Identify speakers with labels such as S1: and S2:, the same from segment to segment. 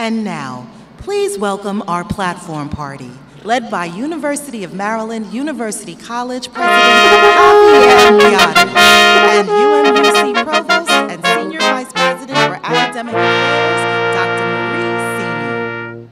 S1: And now, please welcome our platform party, led by University of Maryland University College President Javier Miares and UMUC Provost and Senior Vice President for Academic Affairs, Dr. Marie Sini.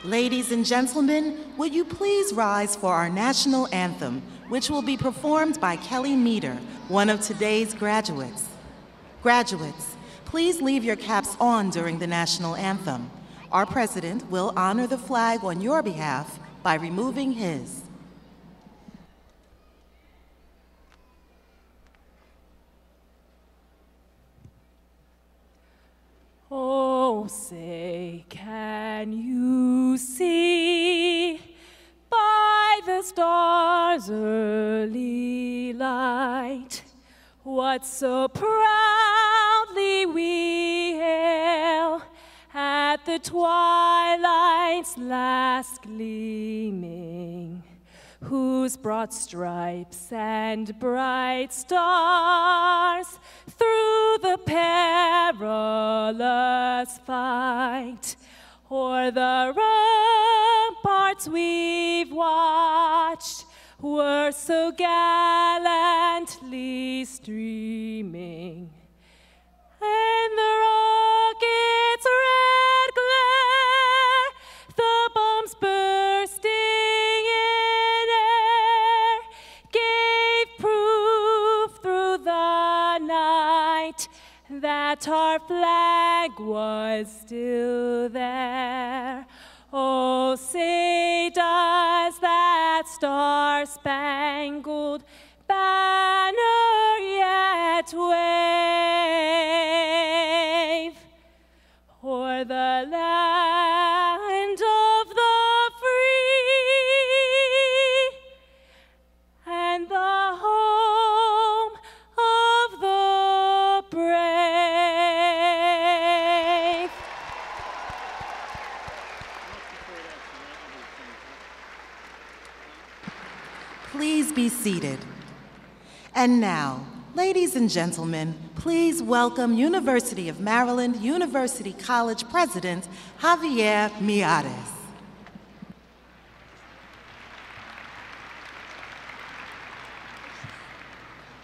S1: Ladies and gentlemen, would you please rise for our national anthem, which will be performed by Kelly Meter, one of today's graduates. Graduates, please leave your caps on during the national anthem. Our president will honor the flag on your behalf by removing his.
S2: Oh, say, can you see by the stars' early light what so proudly we hail at the twilight's last gleaming, whose broad stripes and bright stars through the perilous fight o'er the ramparts we've watched were so gallantly streaming, and the rocket's red glare, the bombs bursting in air, gave proof through the night that our flag was still there. Oh, say does that star-spangled banner yet wave o'er the land of the free and the home of the brave?
S1: Please be seated. And now, ladies and gentlemen, please welcome University of Maryland University College President Javier Miares.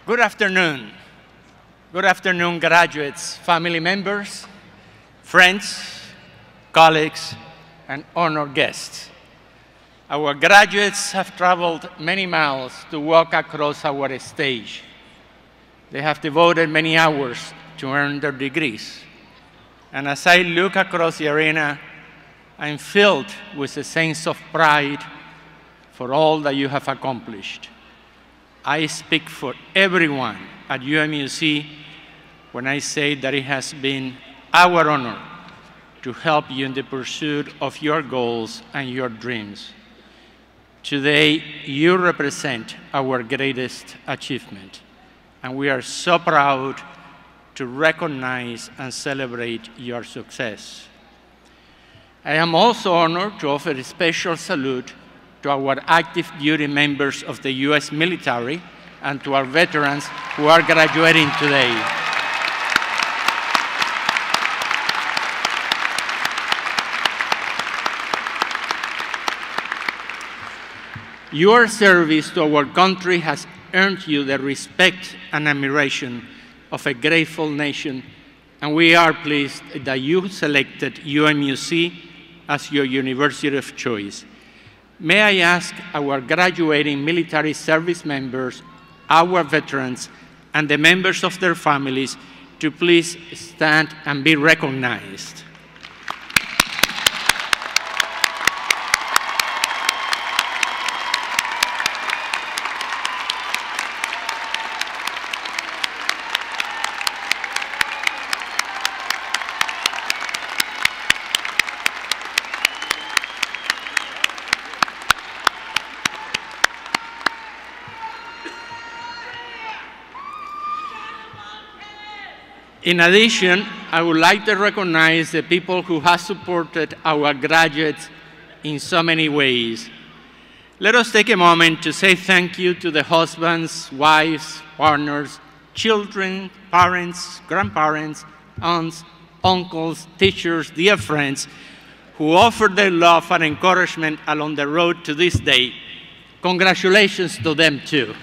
S3: Good afternoon. Good afternoon, graduates, family members, friends, colleagues, and honored guests. Our graduates have traveled many miles to walk across our stage. They have devoted many hours to earn their degrees. And as I look across the arena, I'm filled with a sense of pride for all that you have accomplished. I speak for everyone at UMUC when I say that it has been our honor to help you in the pursuit of your goals and your dreams. Today, you represent our greatest achievement, and we are so proud to recognize and celebrate your success. I am also honored to offer a special salute to our active duty members of the U.S. military and to our veterans who are graduating today. Your service to our country has earned you the respect and admiration of a grateful nation, and we are pleased that you selected UMUC as your university of choice. May I ask our graduating military service members, our veterans, and the members of their families to please stand and be recognized. In addition, I would like to recognize the people who have supported our graduates in so many ways. Let us take a moment to say thank you to the husbands, wives, partners, children, parents, grandparents, aunts, uncles, teachers, dear friends, who offered their love and encouragement along the road to this day. Congratulations to them too.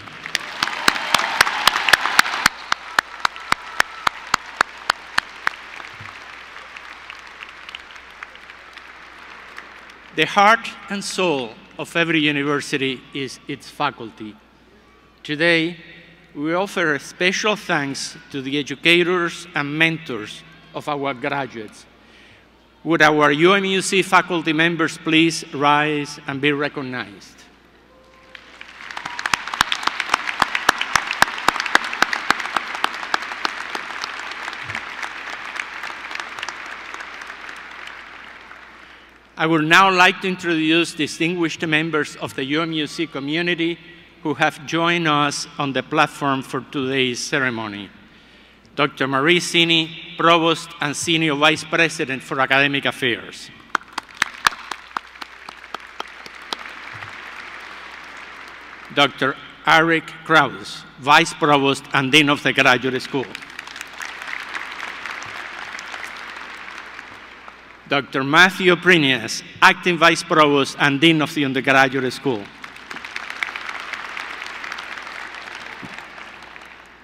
S3: The heart and soul of every university is its faculty. Today, we offer a special thanks to the educators and mentors of our graduates. Would our UMUC faculty members please rise and be recognized? I would now like to introduce distinguished members of the UMUC community who have joined us on the platform for today's ceremony. Dr. Marie Steny, Provost and Senior Vice President for Academic Affairs. Dr. Eric Krause, Vice Provost and Dean of the Graduate School. Dr. Matthew Prinias, Acting Vice Provost and Dean of the Undergraduate School.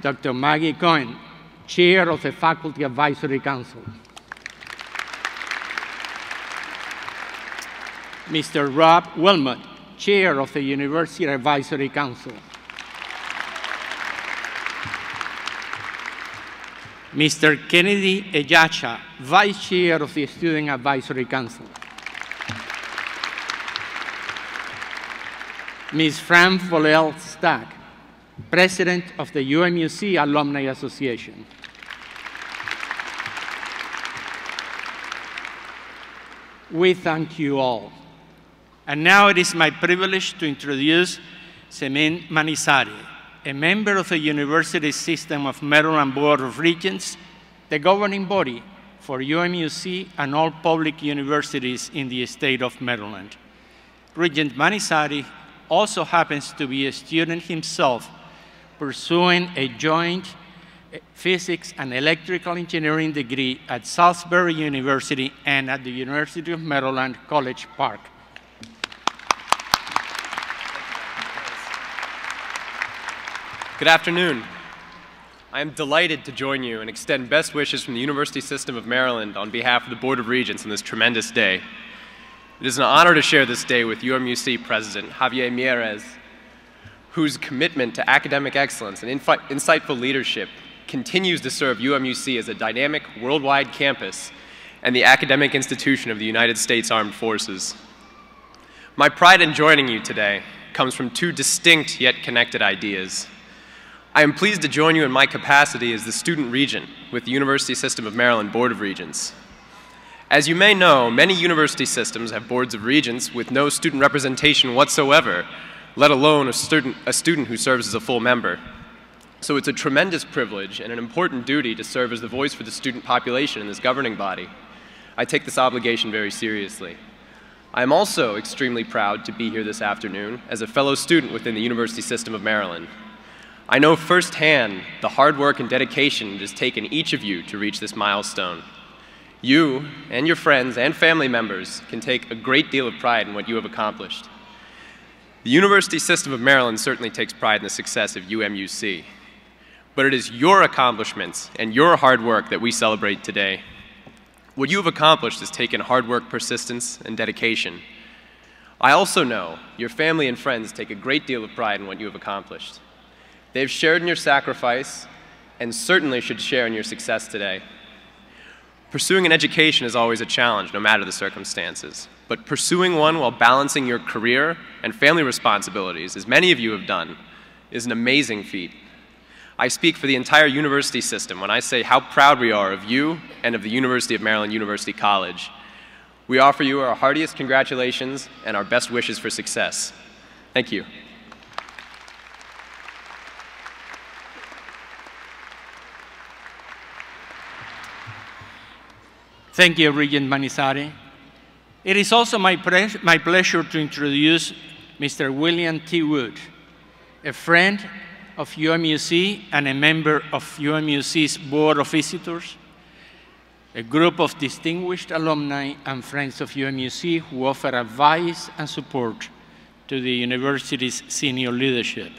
S3: Dr. Maggie Cohen, Chair of the Faculty Advisory Council. Mr. Rob Wilmot, Chair of the University Advisory Council. Mr. Kennedy Ejacha, Vice Chair of the Student Advisory Council. Ms. Fran Volel-Stack, President of the UMUC Alumni Association. We thank you all. And now it is my privilege to introduce Semin Manisari, a member of the University System of Maryland Board of Regents, the governing body for UMUC and all public universities in the state of Maryland. Regent Manisari also happens to be a student himself, pursuing a joint physics and electrical engineering degree at Salisbury University and at the University of Maryland, College Park.
S4: Good afternoon. I am delighted to join you and extend best wishes from the University System of Maryland on behalf of the Board of Regents on this tremendous day. It is an honor to share this day with UMUC President Javier Mieres, whose commitment to academic excellence and insightful leadership continues to serve UMUC as a dynamic worldwide campus and the academic institution of the United States Armed Forces. My pride in joining you today comes from two distinct yet connected ideas. I am pleased to join you in my capacity as the student regent with the University System of Maryland Board of Regents. As you may know, many university systems have boards of regents with no student representation whatsoever, let alone a student who serves as a full member. So it's a tremendous privilege and an important duty to serve as the voice for the student population in this governing body. I take this obligation very seriously. I am also extremely proud to be here this afternoon as a fellow student within the University System of Maryland. I know firsthand the hard work and dedication it has taken each of you to reach this milestone. You and your friends and family members can take a great deal of pride in what you have accomplished. The University System of Maryland certainly takes pride in the success of UMUC, but it is your accomplishments and your hard work that we celebrate today. What you have accomplished has taken hard work, persistence, and dedication. I also know your family and friends take a great deal of pride in what you have accomplished. They've shared in your sacrifice and certainly should share in your success today. Pursuing an education is always a challenge, no matter the circumstances. But pursuing one while balancing your career and family responsibilities, as many of you have done, is an amazing feat. I speak for the entire university system when I say how proud we are of you and of the University of Maryland University College. We offer you our heartiest congratulations and our best wishes for success. Thank you.
S3: Thank you, Regent Manizari. It is also my pleasure to introduce Mr. William T. Wood, a friend of UMUC and a member of UMUC's Board of Visitors, a group of distinguished alumni and friends of UMUC who offer advice and support to the university's senior leadership.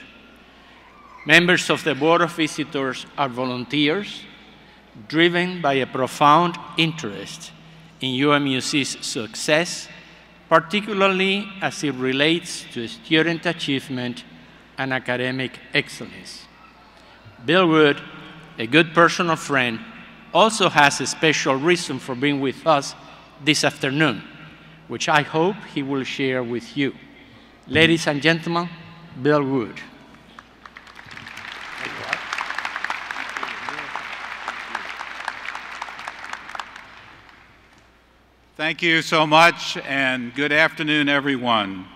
S3: Members of the Board of Visitors are volunteers driven by a profound interest in UMUC's success, particularly as it relates to student achievement and academic excellence. Bill Wood, a good personal friend, also has a special reason for being with us this afternoon, which I hope he will share with you. Ladies and gentlemen, Bill Wood.
S5: Thank you so much, and good afternoon, everyone.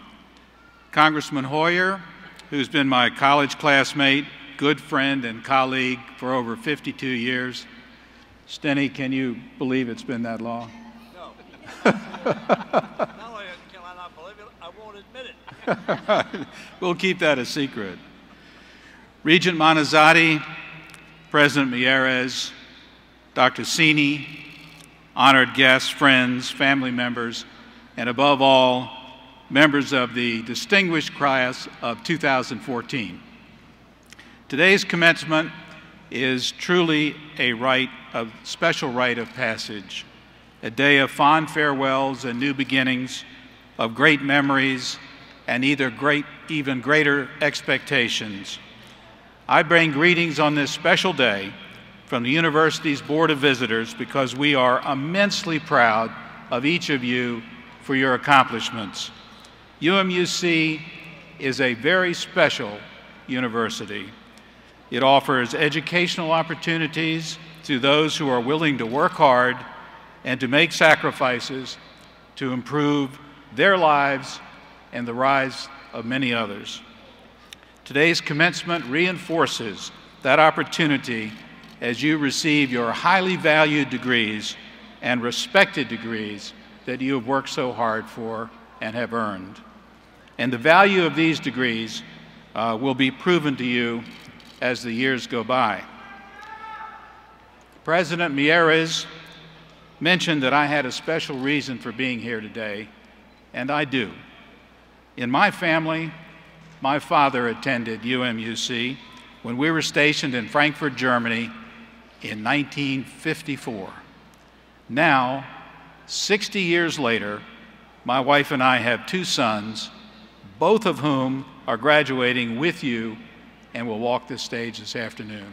S5: Congressman Hoyer, who's been my college classmate, good friend, and colleague for over 52 years. Steny, can you believe it's been that long?
S6: No. Not only can I not believe it, I won't admit it.
S5: We'll keep that a secret. Regent Manizari, President Mieres, Dr. Steny, honored guests, friends, family members, and above all, members of the distinguished class of 2014. Today's commencement is truly a special rite of passage, a day of fond farewells and new beginnings, of great memories and even greater expectations. I bring greetings on this special day from the university's Board of Visitors because we are immensely proud of each of you for your accomplishments. UMUC is a very special university. It offers educational opportunities to those who are willing to work hard and to make sacrifices to improve their lives and the lives of many others. Today's commencement reinforces that opportunity as you receive your highly valued degrees and respected degrees that you have worked so hard for and have earned. And the value of these degrees will be proven to you as the years go by. President Mieres mentioned that I had a special reason for being here today, and I do. In my family, my father attended UMUC when we were stationed in Frankfurt, Germany in 1954. Now, 60 years later, my wife and I have 2 sons, both of whom are graduating with you and will walk this stage this afternoon.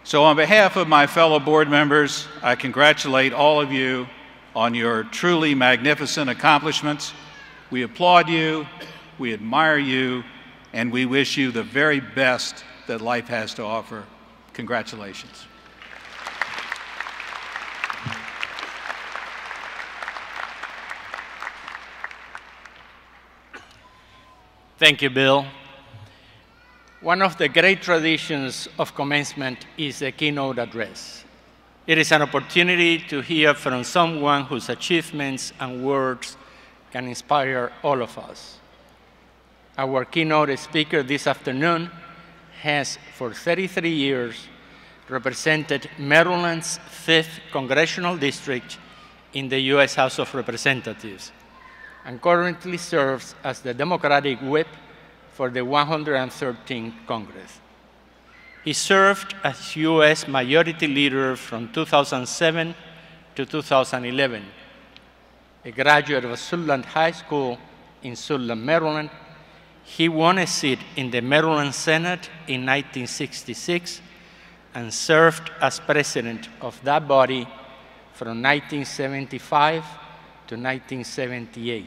S5: So on behalf of my fellow board members, I congratulate all of you on your truly magnificent accomplishments. We applaud you, we admire you, and we wish you the very best that life has to offer. Congratulations.
S3: Thank you, Bill. One of the great traditions of commencement is the keynote address. It is an opportunity to hear from someone whose achievements and words can inspire all of us. Our keynote speaker this afternoon has, for 33 years, represented Maryland's 5th Congressional District in the U.S. House of Representatives and currently serves as the Democratic Whip for the 113th Congress. He served as U.S. Majority Leader from 2007 to 2011. A graduate of Suitland High School in Suitland, Maryland, he won a seat in the Maryland Senate in 1966 and served as president of that body from 1975 to 1978.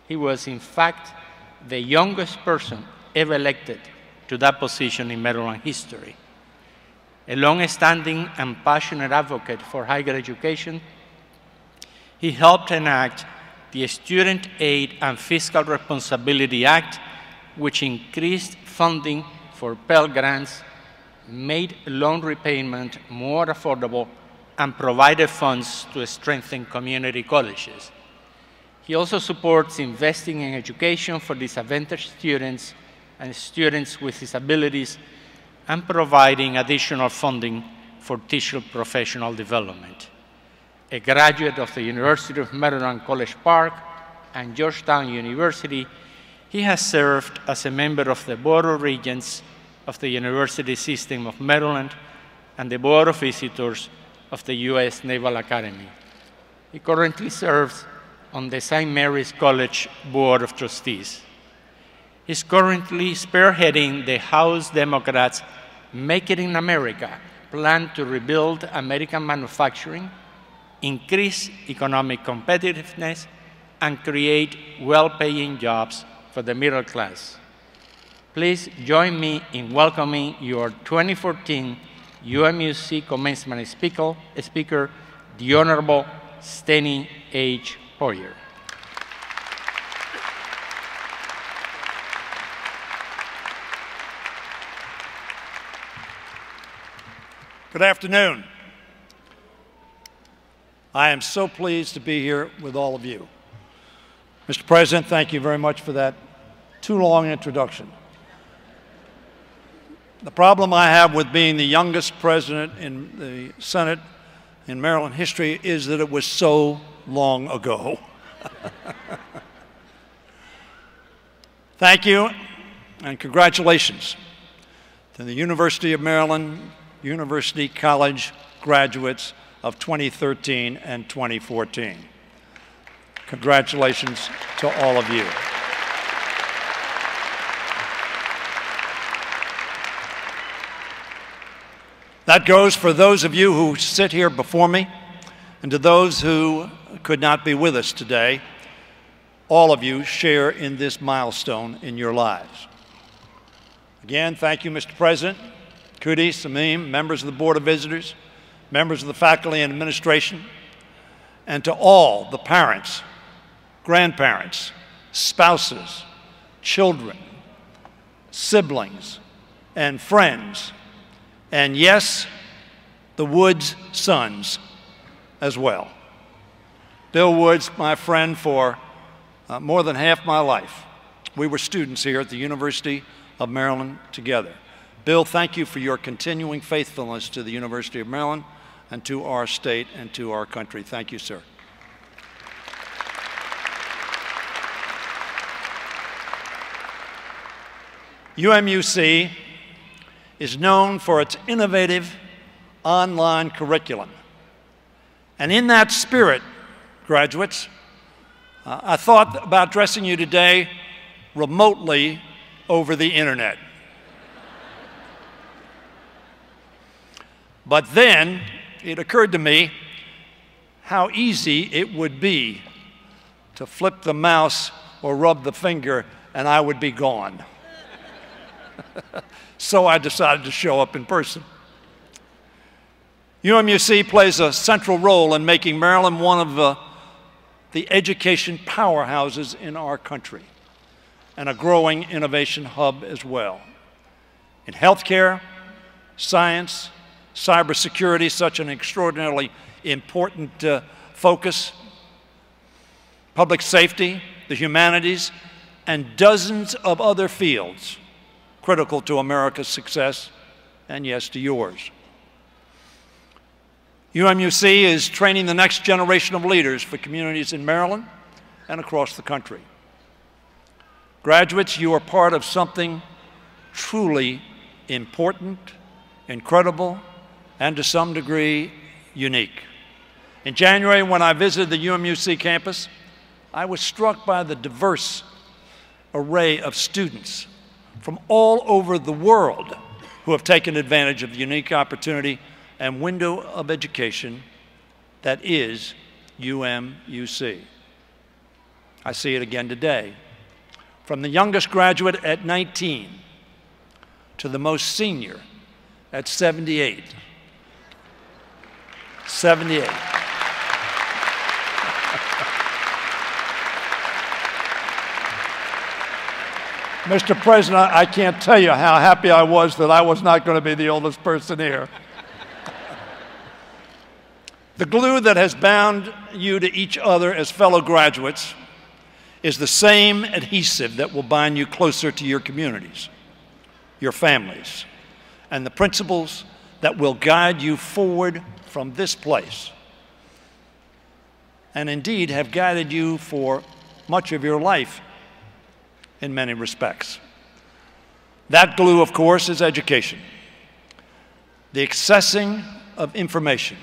S3: He was, in fact, the youngest person ever elected to that position in Maryland history. A long-standing and passionate advocate for higher education, he helped enact the Student Aid and Fiscal Responsibility Act, which increased funding for Pell Grants, made loan repayment more affordable, and provided funds to strengthen community colleges. He also supports investing in education for disadvantaged students and students with disabilities and providing additional funding for teacher professional development. A graduate of the University of Maryland College Park and Georgetown University, he has served as a member of the Board of Regents of the University System of Maryland and the Board of Visitors of the U.S. Naval Academy. He currently serves on the St. Mary's College Board of Trustees. He's currently spearheading the House Democrats' Make It in America plan to rebuild American manufacturing, increase economic competitiveness, and create well-paying jobs for the middle class. Please join me in welcoming your 2014 UMUC Commencement Speaker, the Honorable Steny Hoyer.
S6: Good afternoon. I am so pleased to be here with all of you. Mr. President, thank you very much for that too long introduction. The problem I have with being the youngest president in the Senate in Maryland history is that it was so long ago. Thank you and congratulations to the University of Maryland University College graduates of 2013 and 2014. Congratulations to all of you. That goes for those of you who sit here before me, and to those who could not be with us today. All of you share in this milestone in your lives. Again, thank you, Mr. President, Kudi, Samim, members of the Board of Visitors, members of the faculty and administration, and to all the parents, grandparents, spouses, children, siblings, and friends, and yes, the Woods sons as well. Bill Woods, my friend for more than half my life. We were students here at the University of Maryland together. Bill, thank you for your continuing faithfulness to the University of Maryland. and to our state and to our country. Thank you, sir. UMUC is known for its innovative online curriculum. And in that spirit, graduates, I thought about addressing you today remotely over the internet. But then it occurred to me how easy it would be to flip the mouse or rub the finger and I would be gone. So I decided to show up in person. UMUC plays a central role in making Maryland one of the education powerhouses in our country and a growing innovation hub as well. In healthcare, science, cybersecurity, such an extraordinarily important focus, public safety, the humanities, and dozens of other fields critical to America's success and, yes, to yours. UMUC is training the next generation of leaders for communities in Maryland and across the country. Graduates, you are part of something truly important, incredible, and to some degree, unique. In January, when I visited the UMUC campus, I was struck by the diverse array of students from all over the world who have taken advantage of the unique opportunity and window of education that is UMUC. I see it again today. From the youngest graduate at 19 to the most senior at 78. 78. Mr. President, I can't tell you how happy I was that I was not going to be the oldest person here. The glue that has bound you to each other as fellow graduates is the same adhesive that will bind you closer to your communities, your families, and the principles that will guide you forward from this place, and indeed have guided you for much of your life in many respects. That glue, of course, is education. The accessing of information,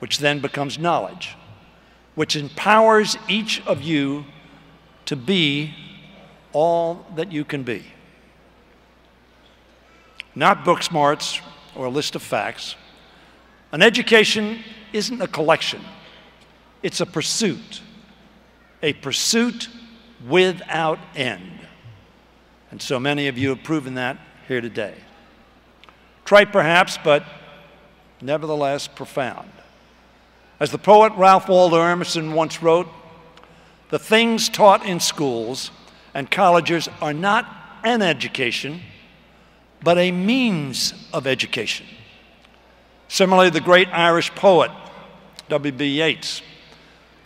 S6: which then becomes knowledge, which empowers each of you to be all that you can be. Not book smarts or a list of facts. An education isn't a collection. It's a pursuit without end. And so many of you have proven that here today. Trite perhaps, but nevertheless profound. As the poet Ralph Waldo Emerson once wrote, the things taught in schools and colleges are not an education, but a means of education. Similarly, the great Irish poet W.B. Yeats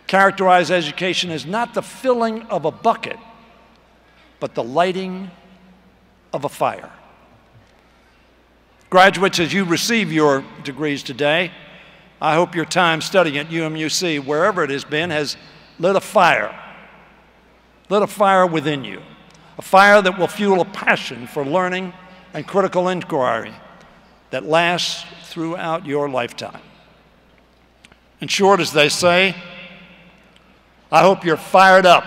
S6: characterized education as not the filling of a bucket, but the lighting of a fire. Graduates, as you receive your degrees today, I hope your time studying at UMUC, wherever it has been, has lit a fire within you, a fire that will fuel a passion for learning and critical inquiry that lasts throughout your lifetime. In short, as they say, I hope you're fired up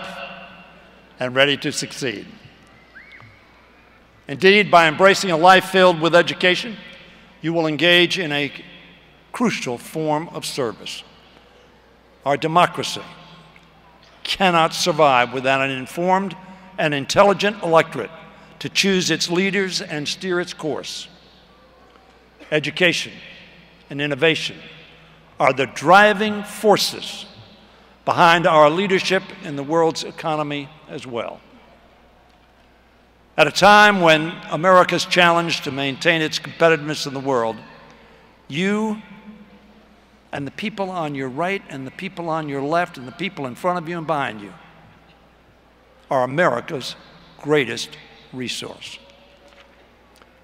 S6: and ready to succeed. Indeed, by embracing a life filled with education, you will engage in a crucial form of service. Our democracy cannot survive without an informed and intelligent electorate to choose its leaders and steer its course. Education and innovation are the driving forces behind our leadership in the world's economy as well. At a time when America's challenged to maintain its competitiveness in the world, you and the people on your right and the people on your left and the people in front of you and behind you are America's greatest resource.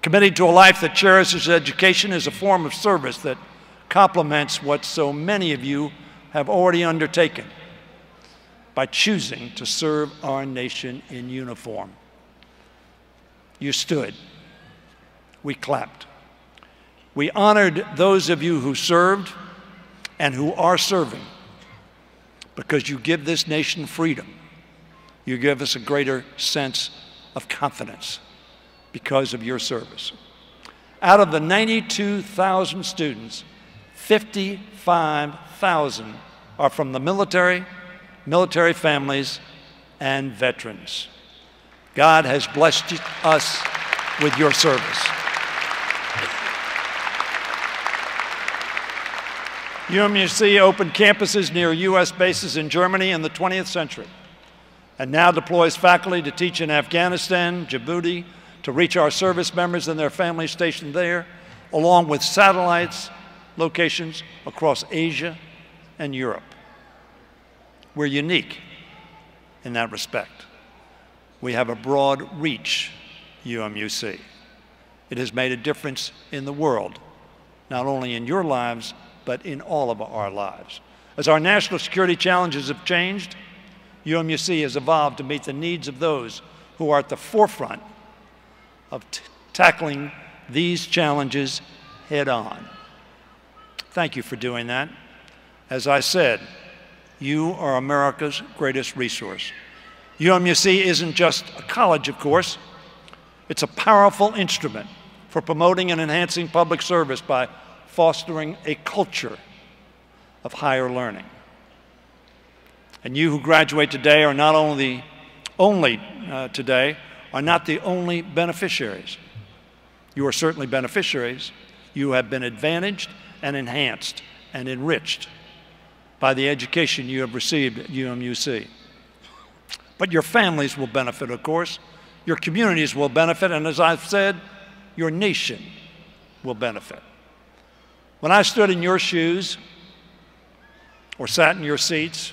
S6: Committing to a life that cherishes education is a form of service that complements what so many of you have already undertaken by choosing to serve our nation in uniform. You stood. We clapped. We honored those of you who served and who are serving because you give this nation freedom. You give us a greater sense of confidence because of your service. Out of the 92,000 students, 55,000 are from the military, military families, and veterans. God has blessed us with your service. UMUC opened campuses near U.S. bases in Germany in the 20th century and now deploys faculty to teach in Afghanistan, Djibouti, to reach our service members and their families stationed there, along with satellites locations across Asia and Europe. We're unique in that respect. We have a broad reach, UMUC. It has made a difference in the world, not only in your lives, but in all of our lives. As our national security challenges have changed, UMUC has evolved to meet the needs of those who are at the forefront of tackling these challenges head on. Thank you for doing that. As I said, you are America's greatest resource. UMUC isn't just a college, of course. It's a powerful instrument for promoting and enhancing public service by fostering a culture of higher learning. And you who graduate today are not only today, are not the only beneficiaries. You are certainly beneficiaries. You have been advantaged and enhanced and enriched by the education you have received at UMUC. But your families will benefit, of course. Your communities will benefit, and as I've said, your nation will benefit. When I stood in your shoes or sat in your seats,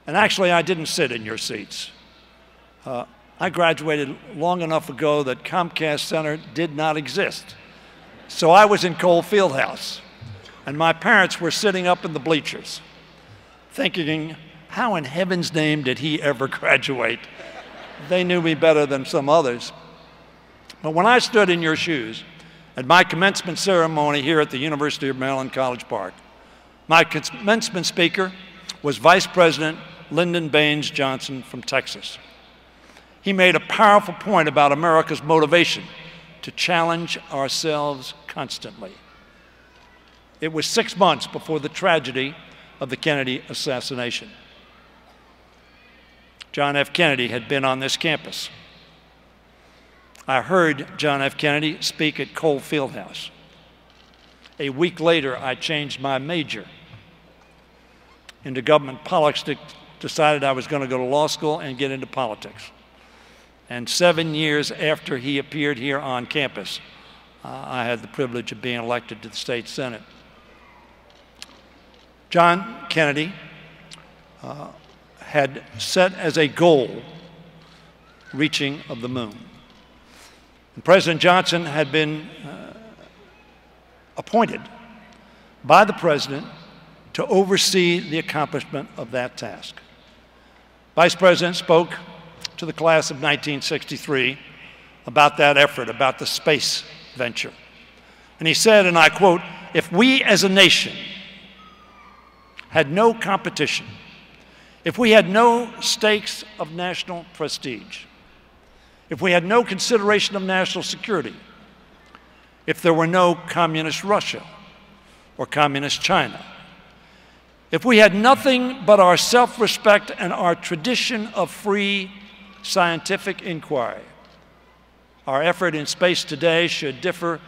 S6: and actually I didn't sit in your seats. I graduated long enough ago that Comcast Center did not exist. So I was in Cole Fieldhouse, and my parents were sitting up in the bleachers, thinking, how in heaven's name did he ever graduate? They knew me better than some others. But when I stood in your shoes at my commencement ceremony here at the University of Maryland College Park, my commencement speaker was Vice President Lyndon Baines Johnson from Texas. He made a powerful point about America's motivation to challenge ourselves constantly. It was 6 months before the tragedy of the Kennedy assassination. John F. Kennedy had been on this campus. I heard John F. Kennedy speak at Cole Fieldhouse. A week later, I changed my major into government politics, decided I was going to go to law school and get into politics. And 7 years after he appeared here on campus, I had the privilege of being elected to the state Senate. John Kennedy had set as a goal reaching of the moon. And President Johnson had been appointed by the President to oversee the accomplishment of that task. Vice President spoke to the class of 1963 about that effort, about the space venture. And he said, and I quote, "If we as a nation had no competition, if we had no stakes of national prestige, if we had no consideration of national security, if there were no communist Russia or communist China, if we had nothing but our self-respect and our tradition of free scientific inquiry, our effort in space today should differ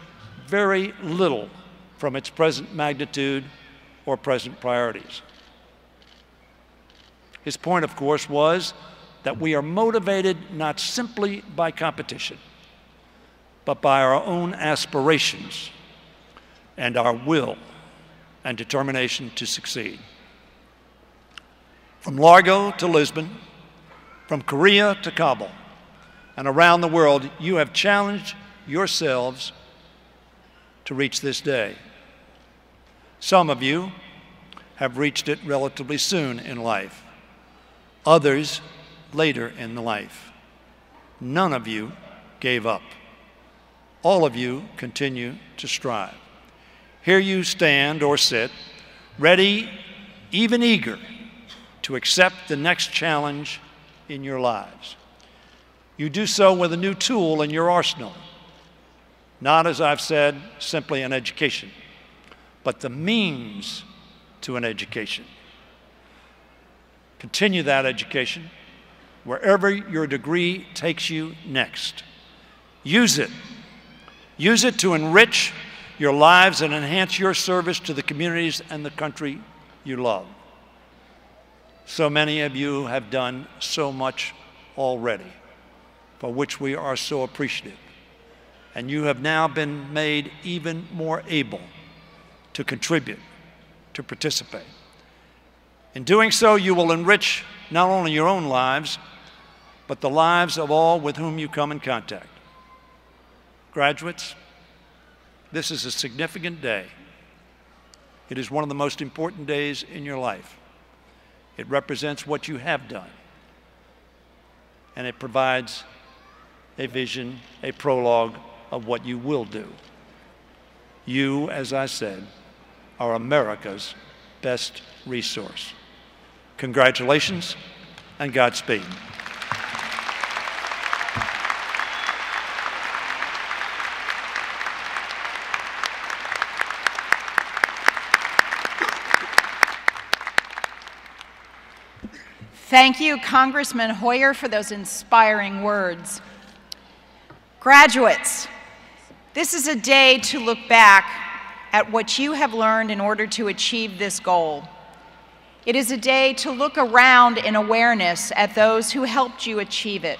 S6: very little from its present magnitude or present priorities." His point, of course, was that we are motivated not simply by competition, but by our own aspirations and our will and determination to succeed. From Largo to Lisbon, from Korea to Kabul, and around the world, you have challenged yourselves to reach this day. Some of you have reached it relatively soon in life, others later in life. None of you gave up. All of you continue to strive. Here you stand or sit, ready, even eager, to accept the next challenge in your lives. You do so with a new tool in your arsenal, not, as I've said, simply an education, but the means to an education. Continue that education wherever your degree takes you next. Use it. Use it to enrich your lives and enhance your service to the communities and the country you love. So many of you have done so much already, for which we are so appreciative. And you have now been made even more able to contribute, to participate. In doing so, you will enrich not only your own lives, but the lives of all with whom you come in contact. Graduates, this is a significant day. It is one of the most important days in your life. It represents what you have done, and it provides a vision, a prologue of what you will do. You, as I said, are America's best resource. Congratulations and Godspeed.
S7: Thank you, Congressman Hoyer, for those inspiring words. Graduates, this is a day to look back at what you have learned in order to achieve this goal. It is a day to look around in awareness at those who helped you achieve it.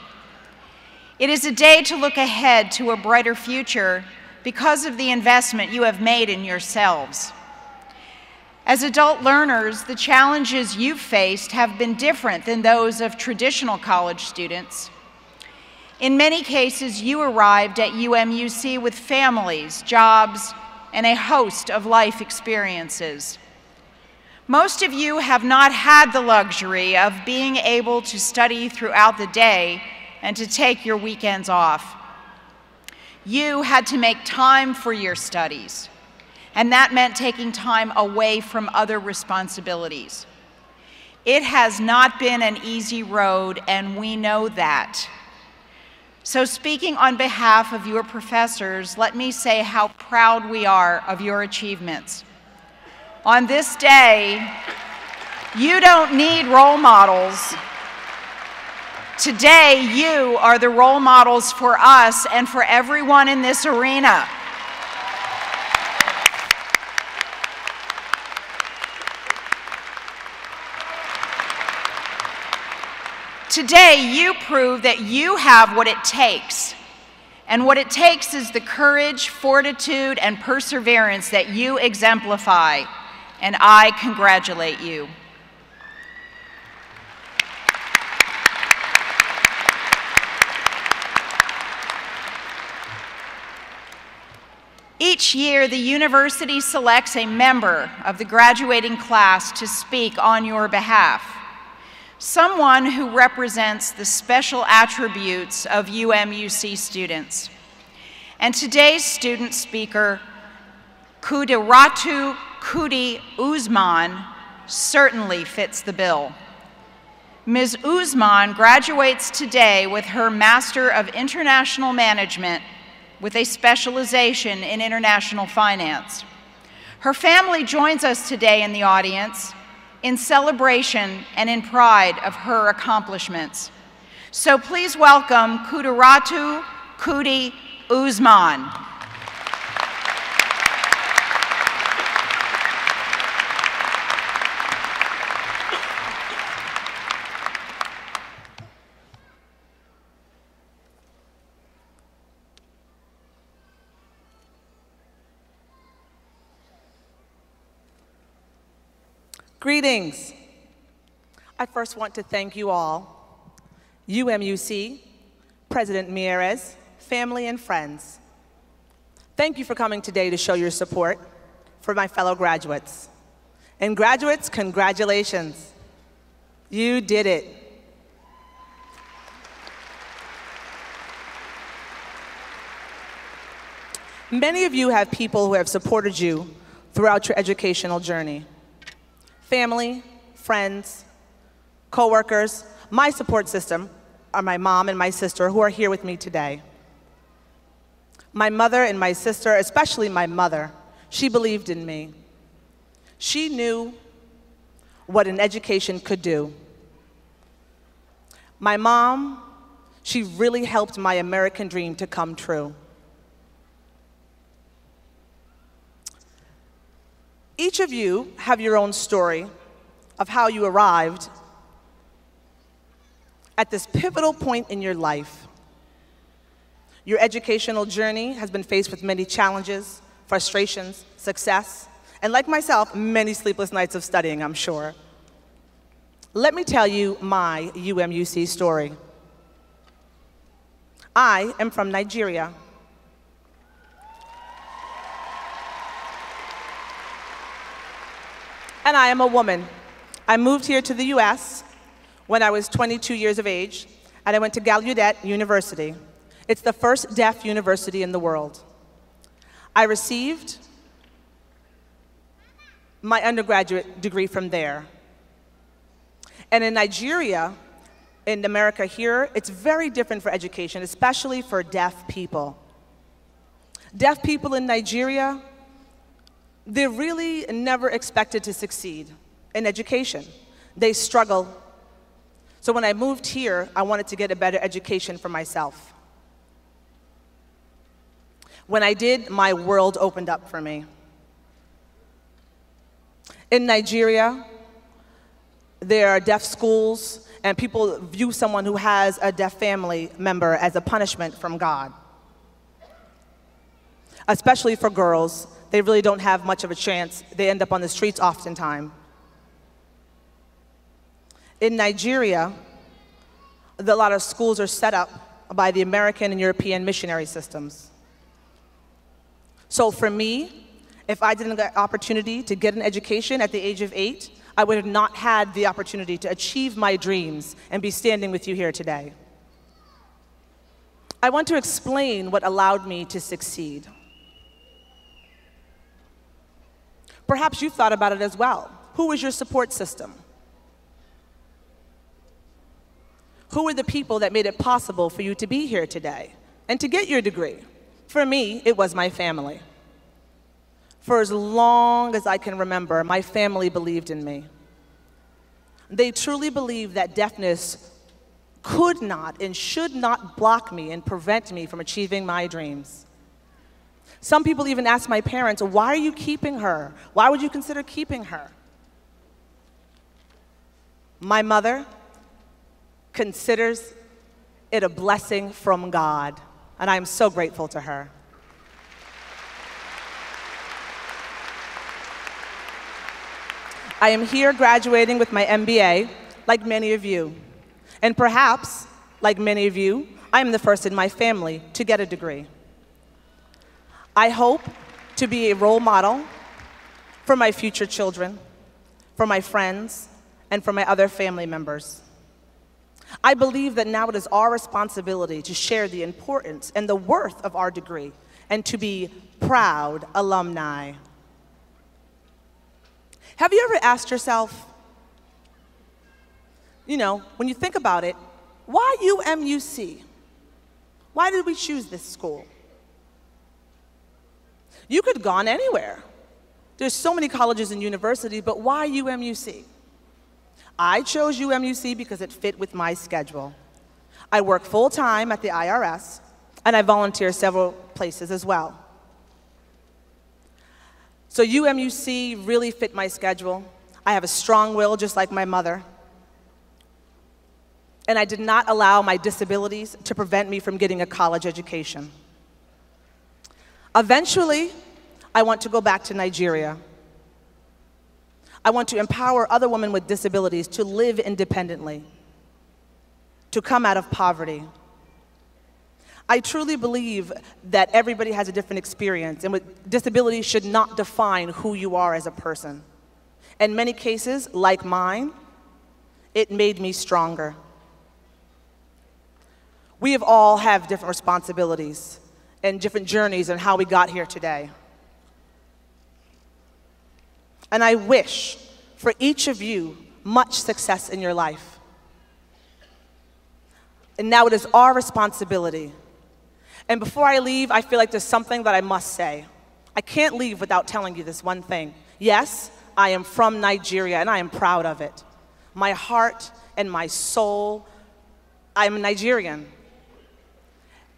S7: It is a day to look ahead to a brighter future because of the investment you have made in yourselves. As adult learners, the challenges you've faced have been different than those of traditional college students. In many cases, you arrived at UMUC with families, jobs, and a host of life experiences. Most of you have not had the luxury of being able to study throughout the day and to take your weekends off. You had to make time for your studies, and that meant taking time away from other responsibilities. It has not been an easy road, and we know that. So speaking on behalf of your professors, let me say how proud we are of your achievements. On this day, you don't need role models. Today, you are the role models for us and for everyone in this arena. Today, you prove that you have what it takes. And what it takes is the courage, fortitude, and perseverance that you exemplify. And I congratulate you. Each year, the university selects a member of the graduating class to speak on your behalf. Someone who represents the special attributes of UMUC students. And today's student speaker, Kudiratu Usman, certainly fits the bill. Ms. Usman graduates today with her Master of International Management with a specialization in international finance. Her family joins us today in the audience in celebration and in pride of her accomplishments. So please welcome Kudiratu Usman.
S8: Greetings. I first want to thank you all, UMUC, President Mieres, family and friends. Thank you for coming today to show your support for my fellow graduates. And graduates, congratulations. You did it. Many of you have people who have supported you throughout your educational journey. Family, friends, coworkers. My support system are my mom and my sister who are here with me today. My mother and my sister, especially my mother, she believed in me. She knew what an education could do. My mom, she really helped my American dream to come true. Each of you have your own story of how you arrived at this pivotal point in your life. Your educational journey has been faced with many challenges, frustrations, success, and like myself, many sleepless nights of studying, I'm sure. Let me tell you my UMUC story. I am from Nigeria. And I am a woman. I moved here to the US when I was 22 years of age, and I went to Gallaudet University. It's the first deaf university in the world. I received my undergraduate degree from there. And in Nigeria, in America here, it's very different for education, especially for deaf people. Deaf people in Nigeria, they're really never expected to succeed in education. They struggle. So when I moved here, I wanted to get a better education for myself. When I did, my world opened up for me. In Nigeria, there are deaf schools, and people view someone who has a deaf family member as a punishment from God. Especially for girls, they really don't have much of a chance. They end up on the streets oftentimes. In Nigeria, a lot of schools are set up by the American and European missionary systems. So for me, if I didn't get an opportunity to get an education at the age of 8, I would have not had the opportunity to achieve my dreams and be standing with you here today. I want to explain what allowed me to succeed. Perhaps you thought about it as well. Who was your support system? Who were the people that made it possible for you to be here today and to get your degree? For me, it was my family. For as long as I can remember, my family believed in me. They truly believed that deafness could not and should not block me and prevent me from achieving my dreams. Some people even asked my parents, why are you keeping her? Why would you consider keeping her? My mother considers it a blessing from God, and I am so grateful to her. I am here graduating with my MBA, like many of you. And perhaps, like many of you, I am the first in my family to get a degree. I hope to be a role model for my future children, for my friends, and for my other family members. I believe that now it is our responsibility to share the importance and the worth of our degree and to be proud alumni. Have you ever asked yourself, when you think about it, why UMUC? Why did we choose this school? You could have gone anywhere. There's so many colleges and universities, but why UMUC? I chose UMUC because it fit with my schedule. I work full-time at the IRS, and I volunteer several places as well. So UMUC really fit my schedule. I have a strong will, just like my mother. And I did not allow my disabilities to prevent me from getting a college education. Eventually, I want to go back to Nigeria. I want to empower other women with disabilities to live independently, to come out of poverty. I truly believe that everybody has a different experience, and disability should not define who you are as a person. In many cases, like mine, it made me stronger. We have all have different responsibilities and different journeys on how we got here today. And I wish for each of you much success in your life. And now it is our responsibility. And before I leave, I feel like there's something that I must say. I can't leave without telling you this one thing. Yes, I am from Nigeria, and I am proud of it. My heart and my soul, I'm a Nigerian.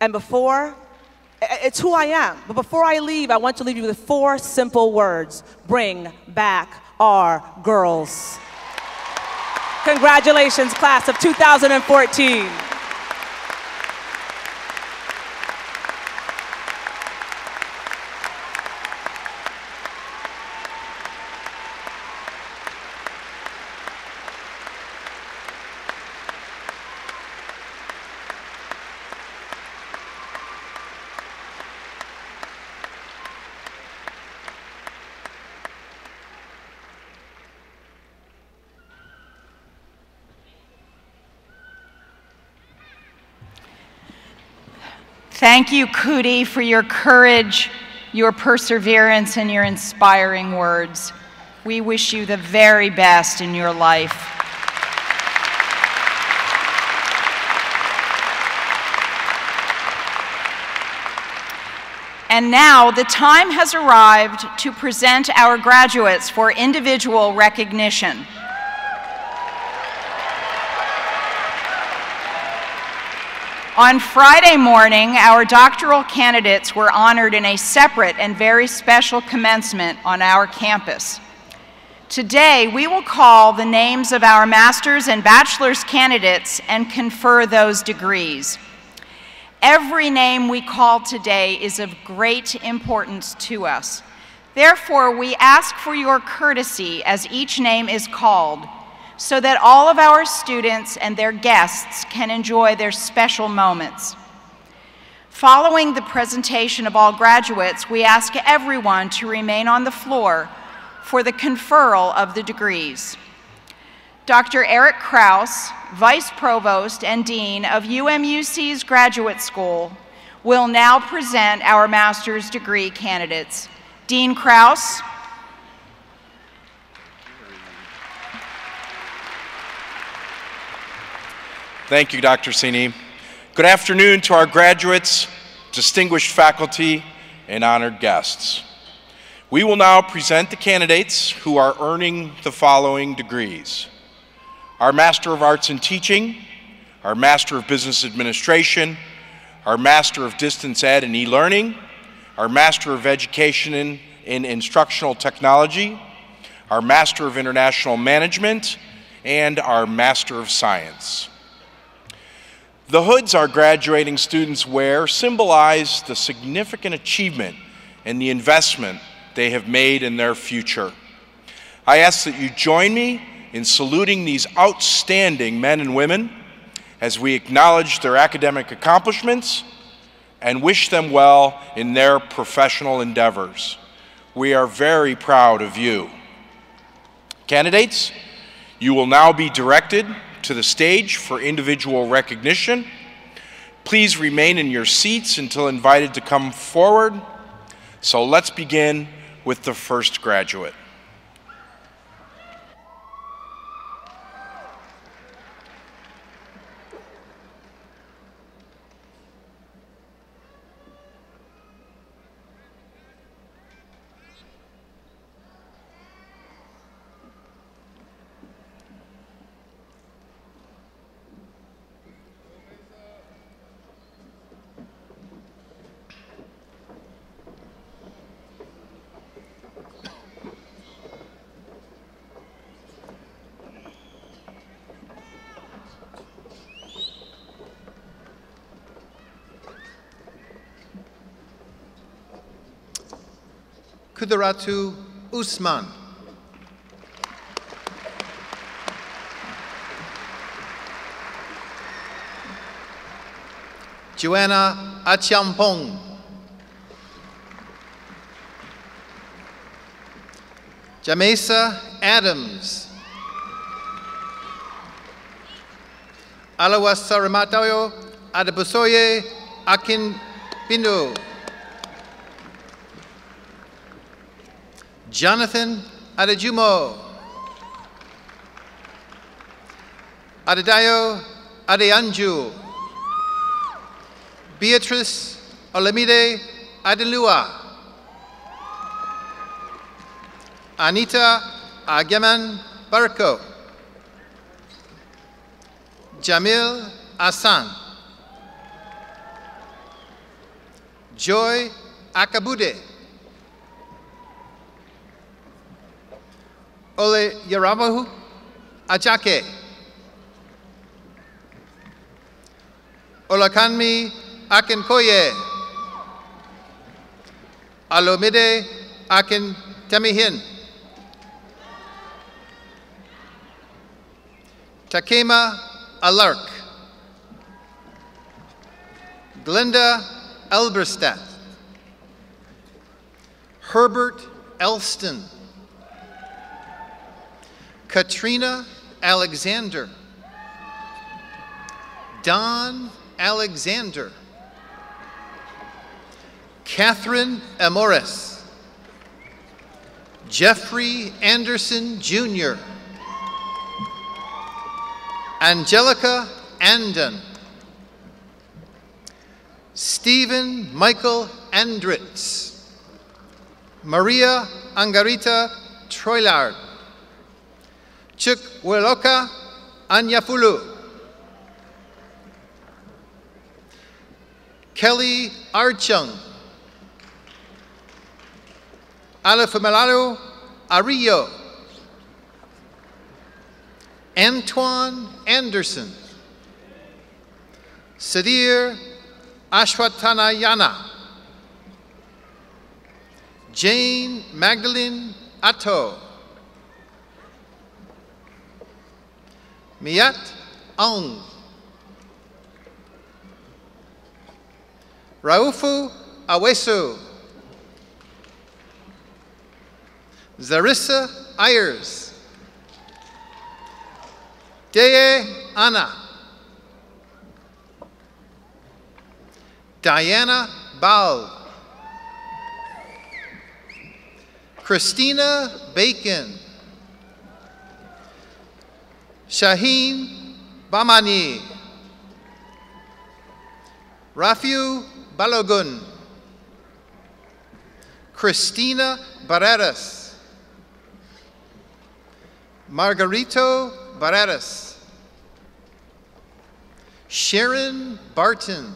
S8: And it's who I am. But before I leave, I want to leave you with 4 simple words. Bring back our girls. Congratulations, class of 2014.
S7: Thank you, Kudi, for your courage, your perseverance, and your inspiring words. We wish you the very best in your life. And now the time has arrived to present our graduates for individual recognition. On Friday morning, our doctoral candidates were honored in a separate and very special commencement on our campus. Today, we will call the names of our master's and bachelor's candidates and confer those degrees. Every name we call today is of great importance to us. Therefore, we ask for your courtesy as each name is called, so that all of our students and their guests can enjoy their special moments. Following the presentation of all graduates, we ask everyone to remain on the floor for the conferral of the degrees. Dr. Eric Krause, Vice Provost and Dean of UMUC's Graduate School, will now present our master's degree candidates. Dean Krause.
S9: Thank you, Dr. Steny. Good afternoon to our graduates, distinguished faculty, and honored guests. We will now present the candidates who are earning the following degrees: our Master of Arts in Teaching, our Master of Business Administration, our Master of Distance Ed and E-Learning, our Master of Education in Instructional Technology, our Master of International Management, and our Master of Science. The hoods our graduating students wear symbolize the significant achievement and the investment they have made in their future. I ask that you join me in saluting these outstanding men and women as we acknowledge their academic accomplishments and wish them well in their professional endeavors. We are very proud of you. Candidates, you will now be directed to the stage for individual recognition. Please remain in your seats until invited to come forward. So let's begin with the first graduate.
S10: Kudiratu Usman. Joanna Achiampong. Jamesa Adams. Alawasaramato Adebusoye Akin Bindo. Jonathan Adejumo. Adedayo Adeanju. Beatrice Olamide Adelua. Anita Ageman Barco. Jamil Asan. Joy Akabude. Ole Yaramahu Ajake. Olakanmi Akinkoye. Alomide Akin Temihin. Takema Alark. Glenda Elberstadt. Herbert Elston. Katrina Alexander. Don Alexander. Catherine Amores. Jeffrey Anderson Jr. Angelica Andon. Stephen Michael Andritz. Maria Angarita Troilard. Chukweloka Anyafulu. Kelly Archung. Alafamalalu Arillo. Antoine Anderson. Sadir Ashwatanayana. Jane Magdalene Atto. Miat Aung. Raufu Awesu. Zarissa Ayers. Deye Anna. Diana Bal. Christina Bacon. Shaheen Bamani. Rafiu Balogun. Christina Barreras. Margarito Barreras. Sharon Barton.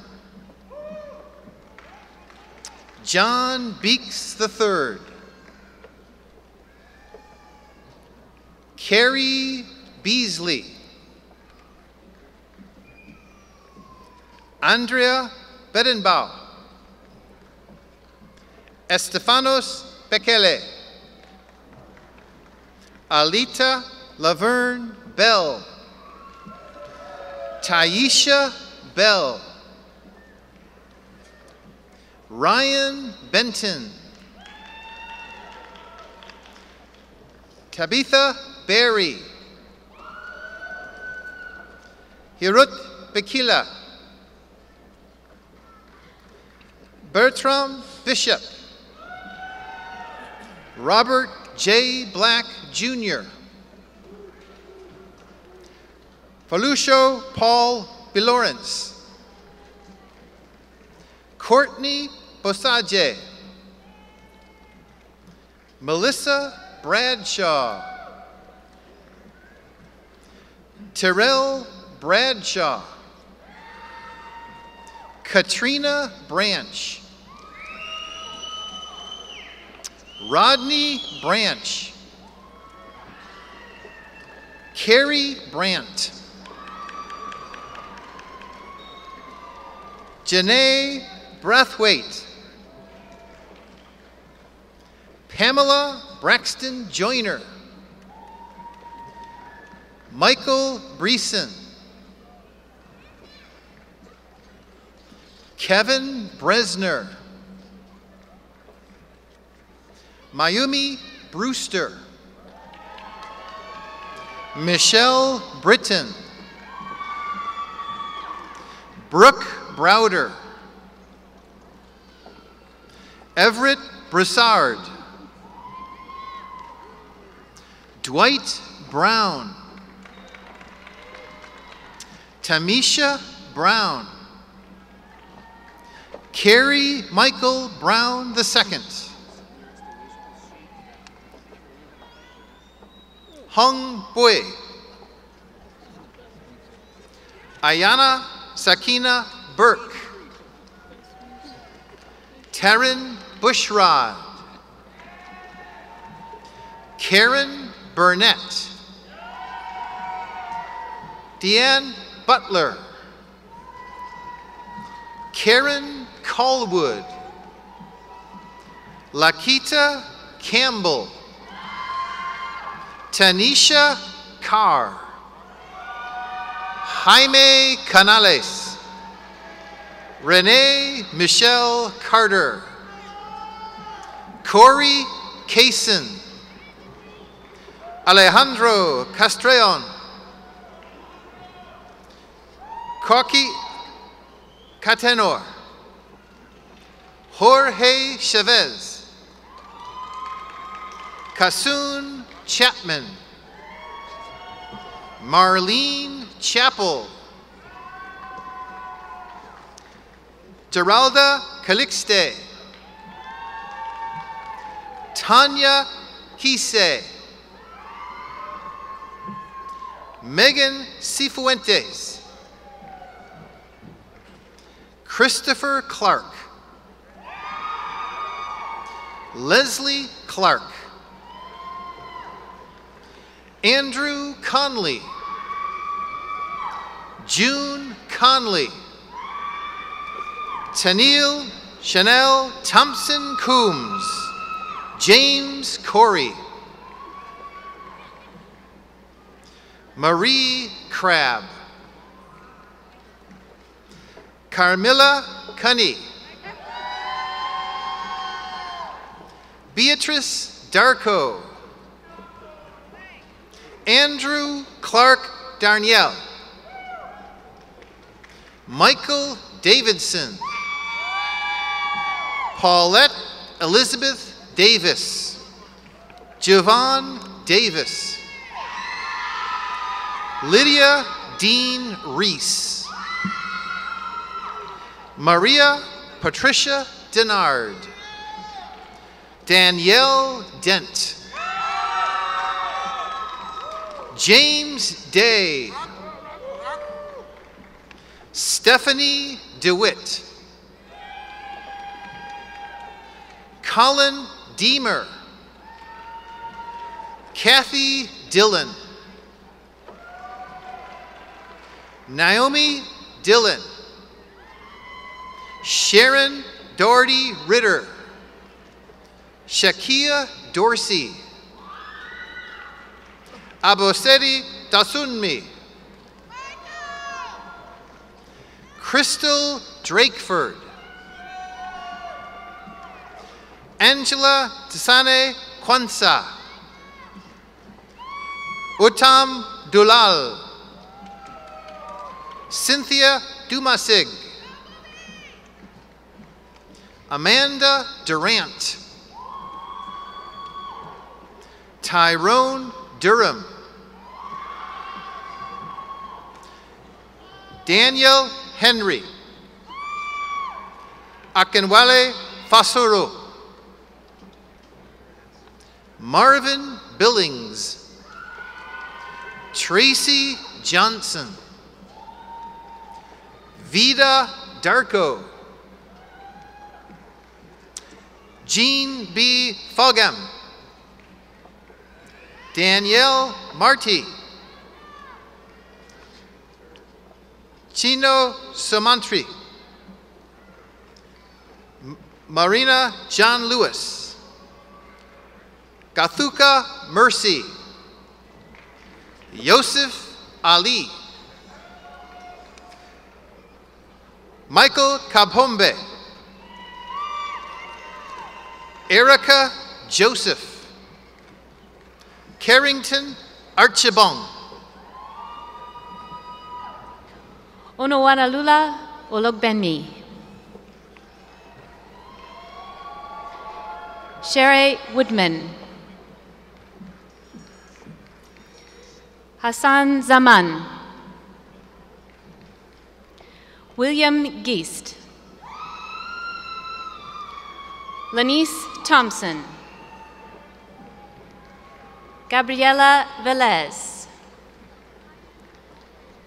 S10: John Beeks III. Carrie Beasley. Andrea Bedenbaugh. Estefanos Bekele. Alita Laverne Bell. Taisha Bell. Ryan Benton. Tabitha Berry. Hirut Bekila. Bertram Bishop. Robert J. Black, Jr. Felucio Paul Bilorence. Courtney Bosaje. Melissa Bradshaw. Terrell Bradshaw. Katrina Branch. Rodney Branch. Carrie Brandt. Janae Brathwaite. Pamela Braxton Joyner. Michael Breeson. Kevin Bresner, Mayumi Brewster, Michelle Britton, Brooke Browder, Everett Broussard, Dwight Brown, Tamisha Brown, Carrie Michael Brown II, Hung Bui, Ayana Sakina Burke, Taryn Bushrod, Karen Burnett, Deanne Butler, Karen Callwood, Lakita Campbell, Tanisha Carr, Jaime Canales, Renee Michelle Carter, Corey Kaysen, Alejandro Castrellon, Coqui Catenor, Jorge Chavez, Kasun Chapman, Marlene Chappell, Geralda Calixte, Tanya Kise, Megan Cifuentes, Christopher Clark, Leslie Clark, Andrew Conley, June Conley, Tennille Chanel Thompson Coombs, James Corey, Marie Crabb, Carmilla Cunny, Beatrice Darko, Andrew Clark Darnielle, Michael Davidson, Paulette Elizabeth Davis, Javon Davis, Lydia Dean Reese, Maria Patricia Denard, Danielle Dent, James Day, Stephanie DeWitt, Colin Deemer, Kathy Dillon, Naomi Dillon, Sharon Doherty Ritter, Shakia Dorsey, Abosedi Dasunmi, Crystal Drakeford, Angela Tisane Kwanzaa, Uttam Dulal, Cynthia Dumasig, Amanda Durant, Tyrone Durham, Daniel Henry, Akinwale Fasoro, Marvin Billings, Tracy Johnson, Vida Darko, Jean B. Fogam, Danielle Marty, Chino Somantri, Marina John Lewis, Gathuka Mercy, Yosef Ali, Michael Kabombe. Erica Joseph. Carrington Archibong.
S2: Onowanalula Ologbenmi. Sherry Woodman. Hassan Zaman. William Geist. Lanice Thompson. Gabriela Velez.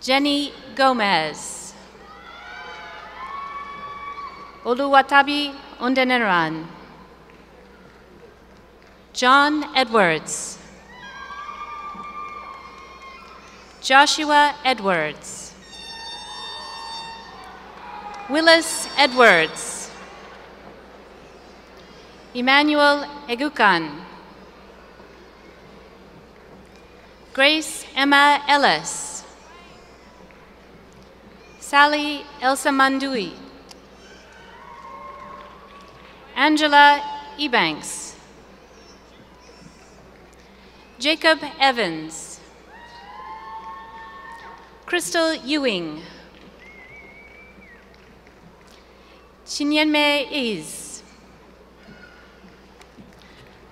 S2: Jenny Gomez. Oluwatabi Ondeneran. John Edwards. Joshua Edwards. Willis Edwards. Emmanuel Egukan. Grace Emma Ellis. Sally Elsa Mandui. Angela Ebanks. Jacob Evans. Crystal Ewing. Chinyenme Is.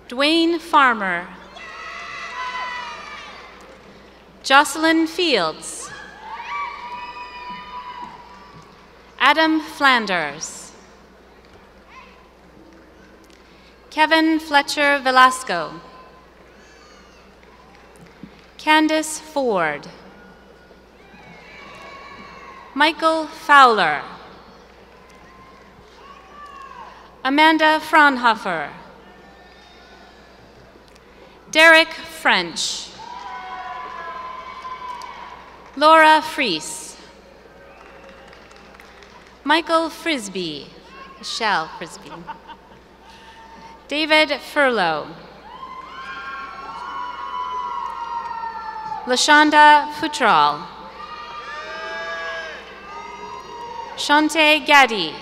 S2: Dwayne Farmer. Jocelyn Fields. Adam Flanders. Kevin Fletcher Velasco. Candace Ford. Michael Fowler. Amanda Fraunhofer. Derek French. Laura Fries. Michael Frisbee. Michelle Frisbee. David Furlow. Lashonda Futral. Shante Gaddy.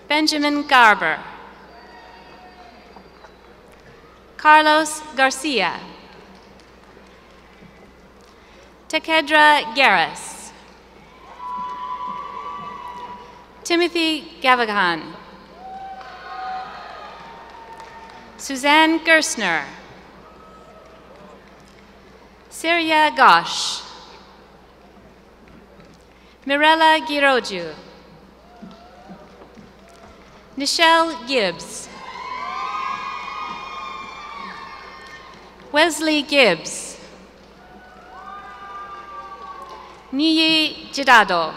S2: Benjamin Garber. Carlos Garcia. Tekedra Garris. Timothy Gavagan. Suzanne Gerstner. Syria Gosh. Mirella Giroju. Nichelle Gibbs. Wesley Gibbs. Niyi Jidado.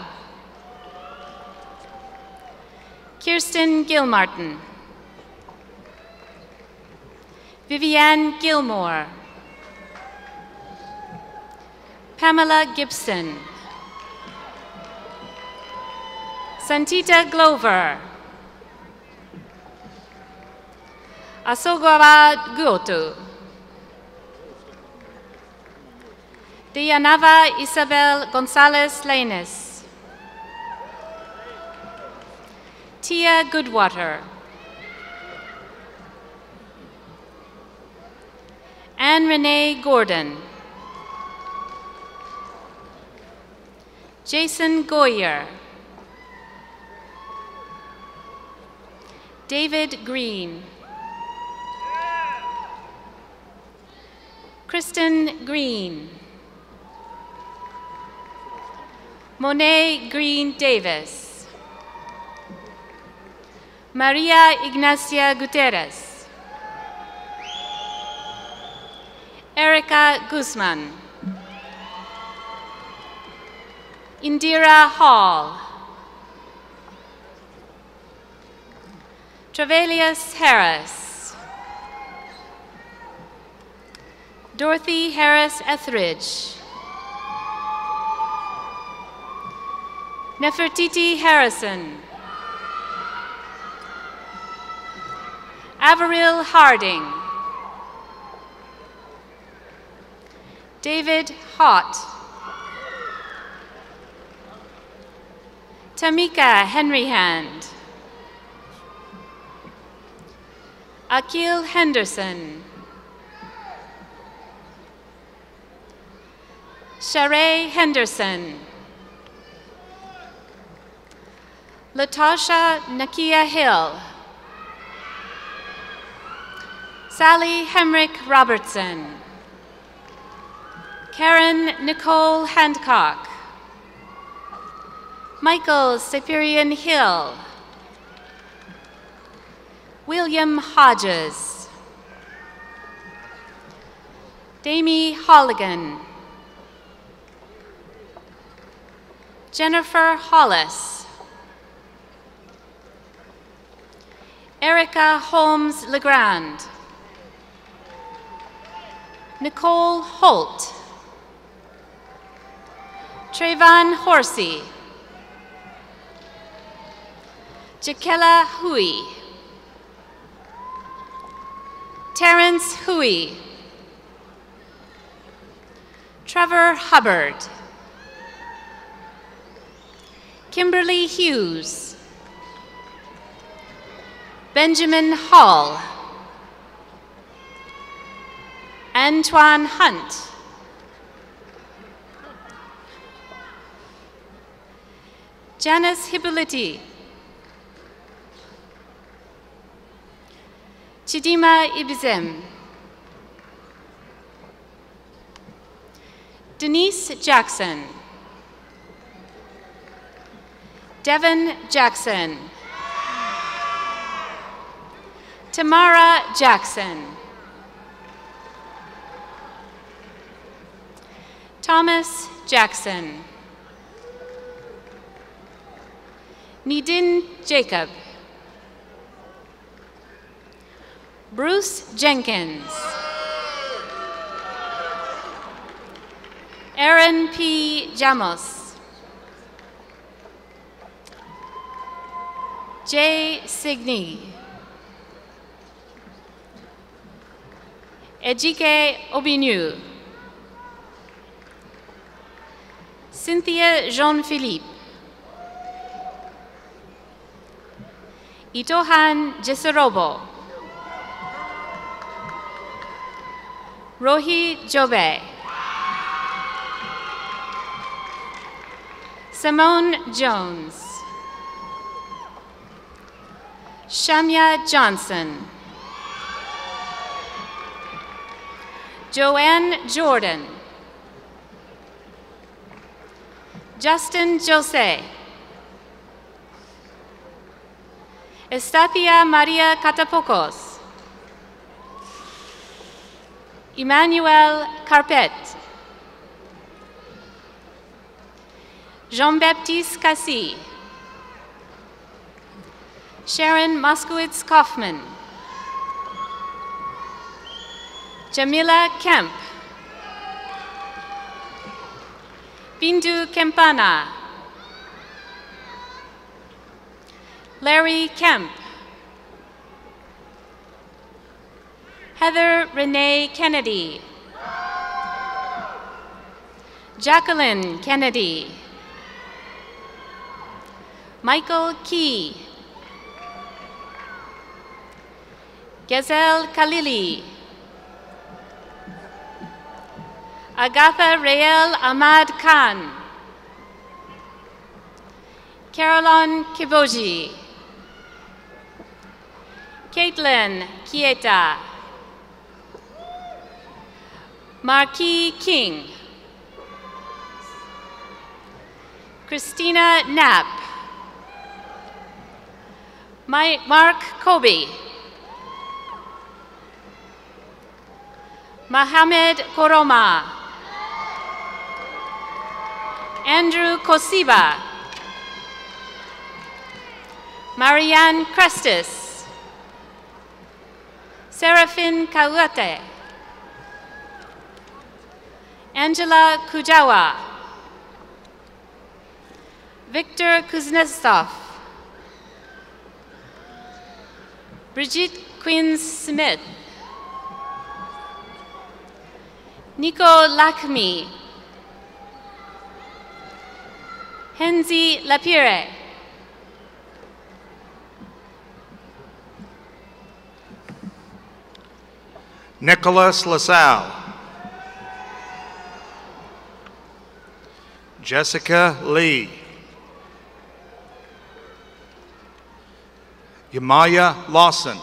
S2: Kirsten Gilmartin. Vivienne Gilmore. Pamela Gibson. Santita Glover. Asogawa Guotu. Dianava Isabel Gonzalez Lanes. Tia Goodwater. Anne Renee Gordon. Jason Goyer. David Green. Kristen Green. Monet Green Davis. Maria Ignacia Gutierrez. Erica Guzman. Indira Hall. Trevelius Harris. Dorothy Harris Etheridge. Nefertiti Harrison. Averil Harding. David Hott. Tamika Henry Hand. Akil Henderson. Sheree Henderson. Latasha Nakia Hill. Sally Hemrick Robertson. Karen Nicole Handcock. Michael Cyprian Hill. William Hodges. Damie Holligan. Jennifer Hollis. Erica Holmes Legrand. Nicole Holt. Trayvon Horsey. Jakella Hui. Terrence Hui. Trevor Hubbard. Kimberly Hughes. Benjamin Hall. Antoine Hunt. Janice Hippolyte. Chidima Ibizem. Denise Jackson. Devin Jackson. Tamara Jackson. Thomas Jackson. Nidin Jacob. Bruce Jenkins. Aaron P. Jamos. Jay Signy. Ejike Obinu. Cynthia Jean-Philippe. Itohan Jeserobo. Rohi Jobe. Simone Jones. Shamya Johnson. Joanne Jordan. Justin Jose. Estathia Maria Catapocos. Emmanuel Carpet. Jean-Baptiste Cassie. Sharon Moskowitz Kaufman. Jamila Kemp. Bindu Kempana. Larry Kemp. Heather Renee Kennedy. Jacqueline Kennedy. Michael Key. Gazelle Khalili. Agatha Rael Ahmad Khan. Caroline Kiboji. Caitlin Kieta. Marquis King. Christina Knapp. Mark Kobe. Mohamed Koroma. Andrew Kosiba. Marianne Crestis. Serafin Kawate. Angela Kujawa. Victor Kuznetsov. Brigitte Quinn-Smith. Nico Lakmi. Henzi Lapire.
S11: Nicholas LaSalle. Jessica Lee. Yamaya Lawson.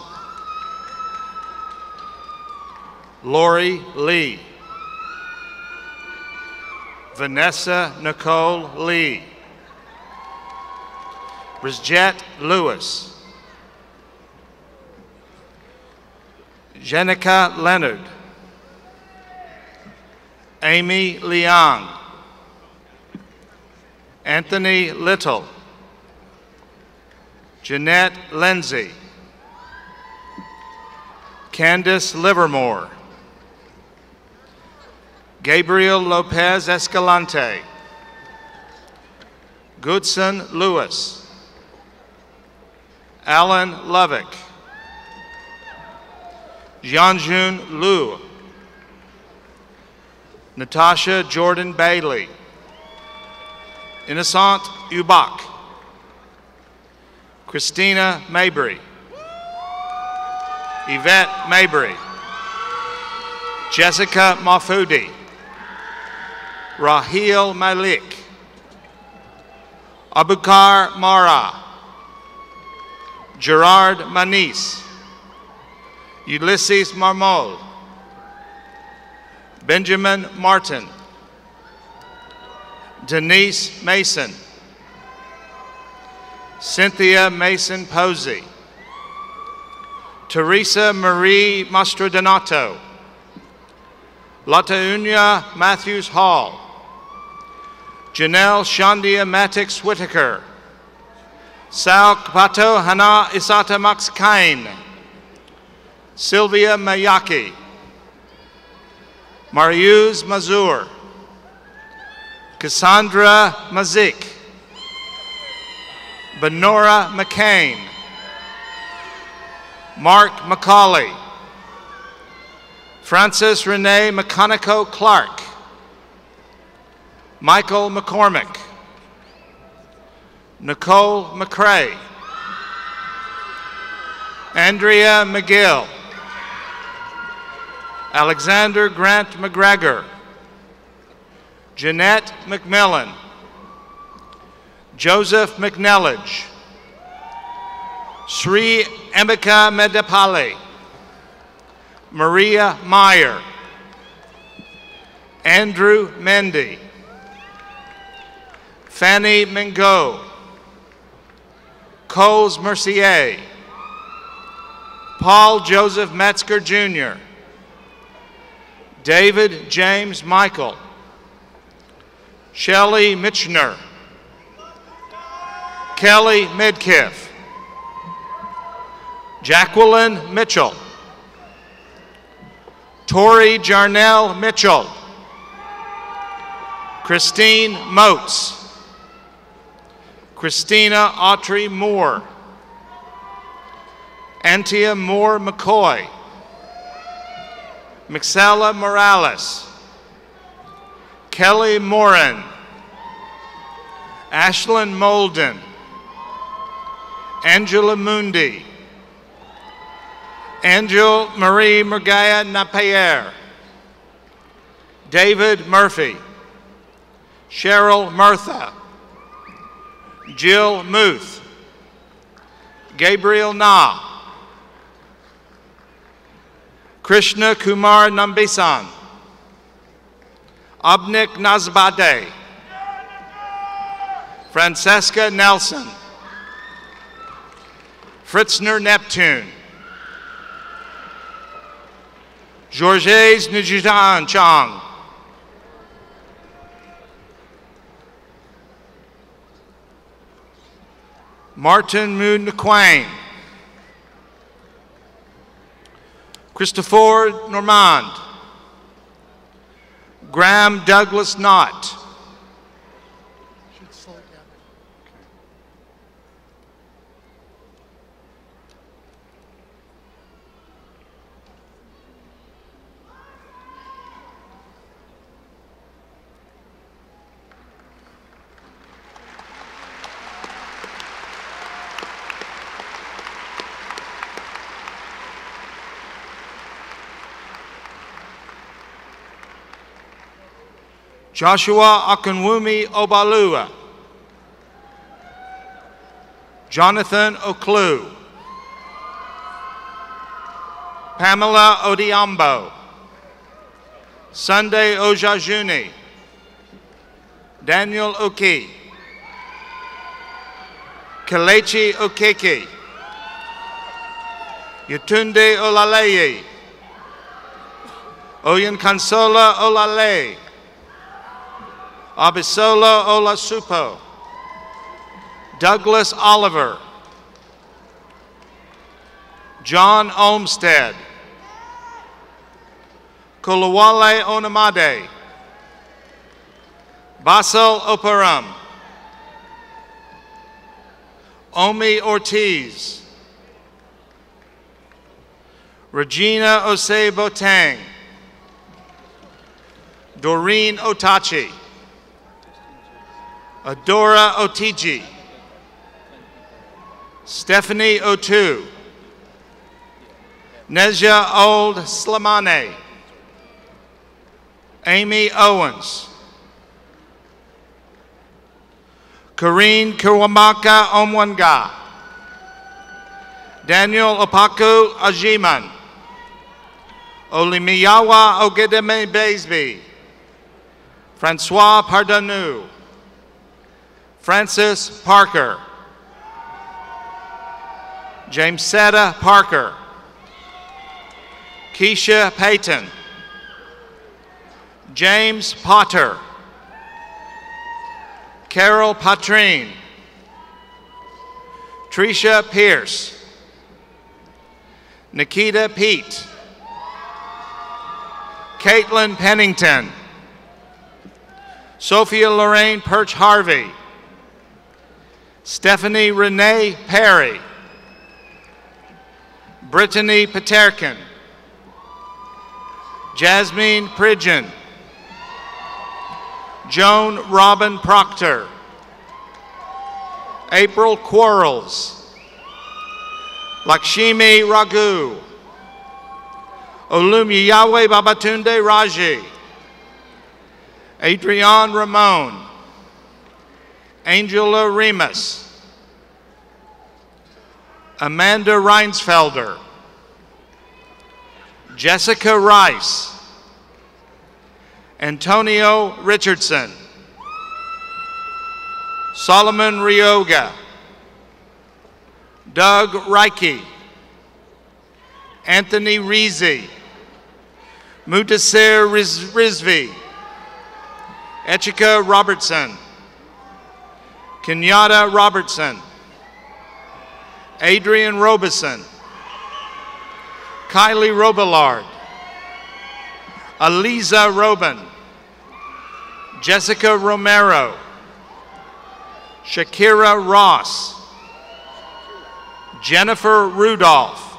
S11: Lori Lee. Vanessa Nicole Lee. Bridget Lewis. Jenica Leonard. Amy Leong. Anthony Little. Jeanette Lindsay. Candace Livermore. Gabriel Lopez Escalante. Goodson Lewis. Alan Lovick. Jianjun Liu. Natasha Jordan Bailey. Innocent Ubach. Christina Mabry. Yvette Mabry. Jessica Mahfoudi. Rahil Malik. Abukar Mara. Gerard Manis. Ulysses Marmol. Benjamin Martin. Denise Mason. Cynthia Mason Posey. Teresa Marie Mastrodonato. Lataunia Matthews Hall. Janelle Shandia Matix Whitaker. Sal Kapato Hana Isata Max Kain. Sylvia Mayaki. Mariuz Mazur. Cassandra Mazik. Benora McCain. Mark McCauley. Francis Renee McConaughey Clark. Michael McCormick. Nicole McCrae. Andrea McGill. Alexander Grant McGregor. Jeanette McMillan. Joseph McNelledge. Sri Emika Medapale. Maria Meyer. Andrew Mendy. Fanny Mingo. Coles Mercier. Paul Joseph Metzger Jr. David James Michael. Shelley Mitchner. Kelly Midkiff. Jacqueline Mitchell. Tori Jarnell Mitchell. Christine Motes. Christina Autry Moore. Antia Moore McCoy. Mixella Morales. Kelly Morin. Ashlyn Molden. Angela Mundi. Angel Marie Murgaya Napier. David Murphy. Cheryl Murtha. Jill Muth. Gabriel Na. Krishna Kumar Nambisan. Abnik Nazbade. Francesca Nelson. Fritzner Neptune. Georges Nijitan Chang. Martin Moon Quain. Christopher Normand. Graham Douglas Knott. Joshua Akinwumi Obalua, Jonathan Oklu, Pamela Odiambo, Sunday Ojajuni, Daniel Oki, Kelechi Okeke, Yatunde Olaleye, Oyenkansola Olale, Abisola Olasupo, Douglas Oliver, John Olmsted, Kolawale Onamade, Basel Oparam, Omi Ortiz, Regina Osei Botang, Doreen Otachi, Adora Otiji, Stephanie Otu, Nezha Old Slamane, Amy Owens, Karine Kiwamaka Omwanga, Daniel Opaku Ajiman, Olimiyawa Ogedeme Baisby, Francois Pardonu, Francis Parker, Jamesetta Parker, Keisha Payton, James Potter, Carol Patrine, Tricia Pierce, Nikita Pete, Caitlin Pennington, Sophia Lorraine Perch Harvey, Stephanie Renee Perry, Brittany Paterkin, Jasmine Pridgeon, Joan Robin Proctor, April Quarles, Lakshmi Raghu, Olumiyawe Babatunde Raji, Adrienne Ramon, Angela Remus, Amanda Reinsfelder, Jessica Rice, Antonio Richardson, Solomon Rioga, Doug Reike, Anthony Reezy, Mutasir Rizvi, Echika Robertson, Kenyatta Robertson, Adrian Robeson, Kylie Robillard, Aliza Robin, Jessica Romero, Shakira Ross, Jennifer Rudolph,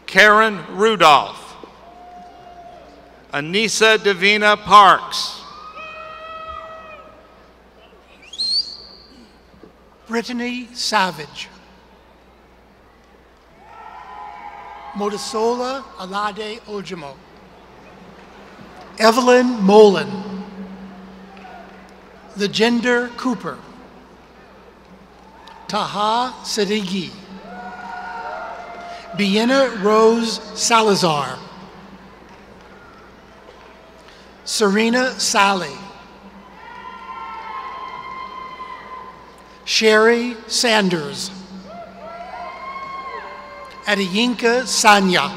S11: Karen Rudolph, Anissa Davina Parks,
S12: Brittany Savage, Modasola Alade Ojimo, Evelyn Molan, Legender Cooper, Taha Sadigi, Biena Rose Salazar, Serena Sally, Sherry Sanders, Adiyinka Sanya,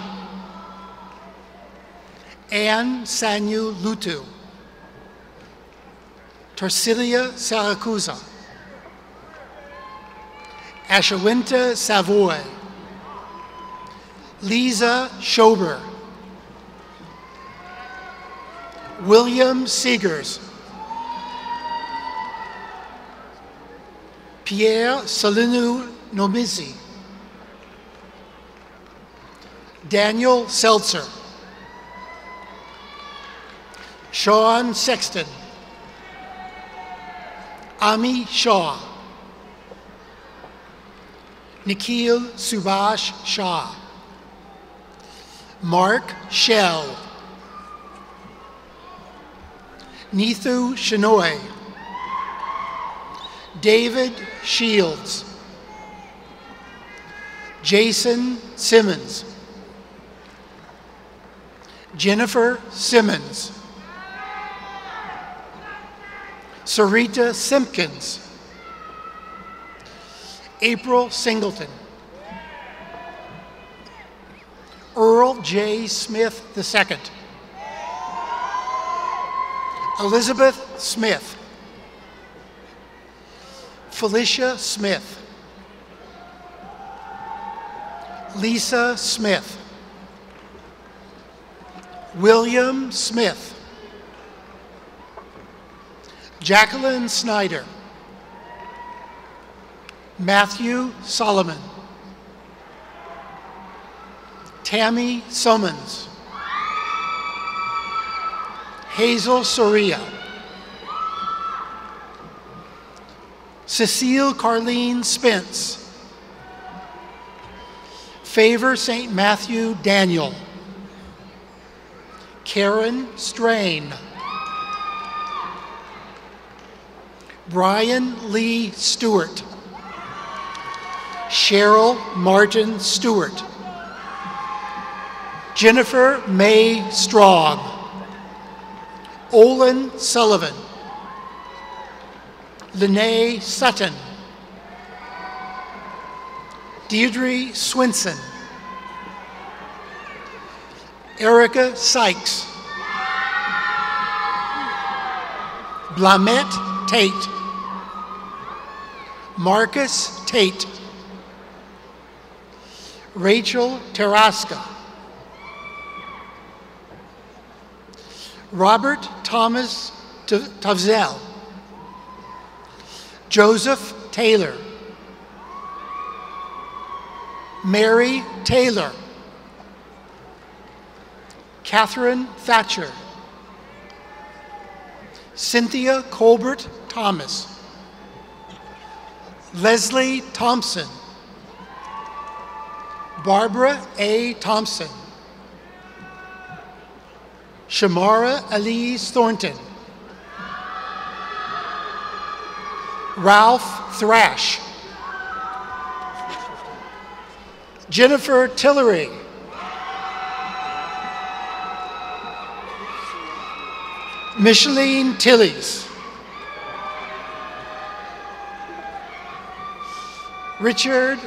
S12: Anne Sanyu Lutu, Tarsilia Saracusa, Ashawinta Savoy, Lisa Schober, William Seegers, Pierre Salinu Nomizi, Daniel Seltzer, Sean Sexton, Ami Shaw, Nikhil Subhash Shah, Mark Shell, Neithu Shinoy, David Shields, Jason Simmons, Jennifer Simmons, Sarita Simpkins, April Singleton, Earl J. Smith II, Elizabeth Smith, Felicia Smith, Lisa Smith, William Smith, Jacqueline Snyder, Matthew Solomon, Tammy Summons, Hazel Soria, Cecile Carleen Spence, Favor St. Matthew Daniel, Karen Strain, Brian Lee Stewart, Cheryl Martin Stewart, Jennifer May Strong, Olin Sullivan, Lene Sutton, Deirdre Swinson, Erica Sykes, Blamette Tate, Marcus Tate, Rachel Taraska, Robert Thomas Tavzel, Joseph Taylor, Mary Taylor, Catherine Thatcher, Cynthia Colbert Thomas, Leslie Thompson, Barbara A. Thompson, Shamara Elise Thornton, Ralph Thrash, Jennifer Tillery, Micheline Tillies, Richard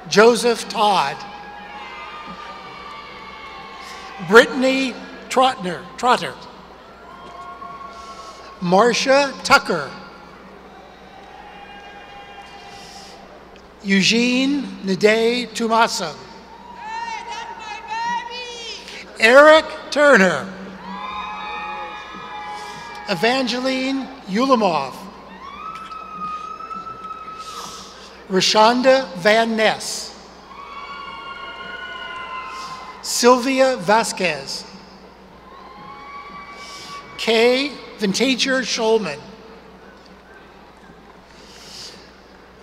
S12: Joseph Todd, Brittany Trotter, Marcia Tucker, Eugene Nade Tumasa, Eric Turner, Evangeline Ulamov, Rashonda Van Ness, Sylvia Vasquez, Kay Vintager Schulman,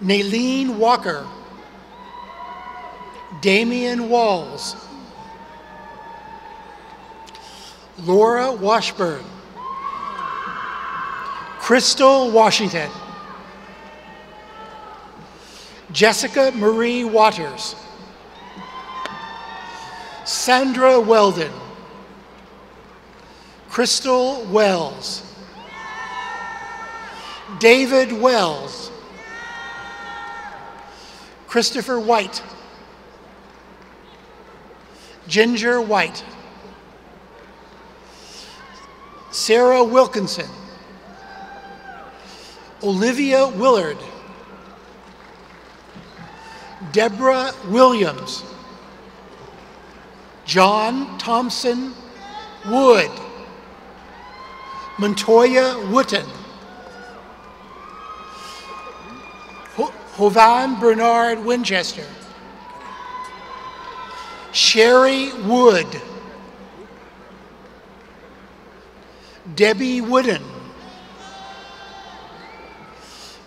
S12: Naleen Walker, Damian Walls, Laura Washburn, Crystal Washington, Jessica Marie Waters, Sandra Weldon, Crystal Wells, David Wells, Christopher White, Ginger White, Sarah Wilkinson, Olivia Willard, Deborah Williams, John Thompson Wood, Montoya Wooten, Hovan Bernard Winchester, Sherry Wood, Debbie Wooden,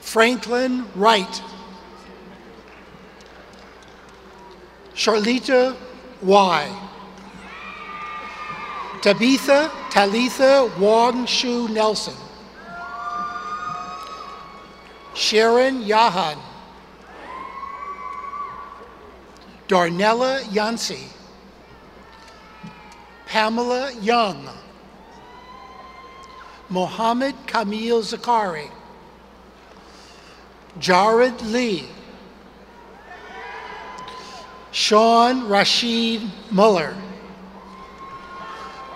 S12: Franklin Wright, Charlita Y, Tabitha Talitha Wong Shu Nelson. Sharon Yahan. Darnella Yancey. Pamela Young. Mohammed Kamil Zakari. Jared Lee. Sean Rashid Muller.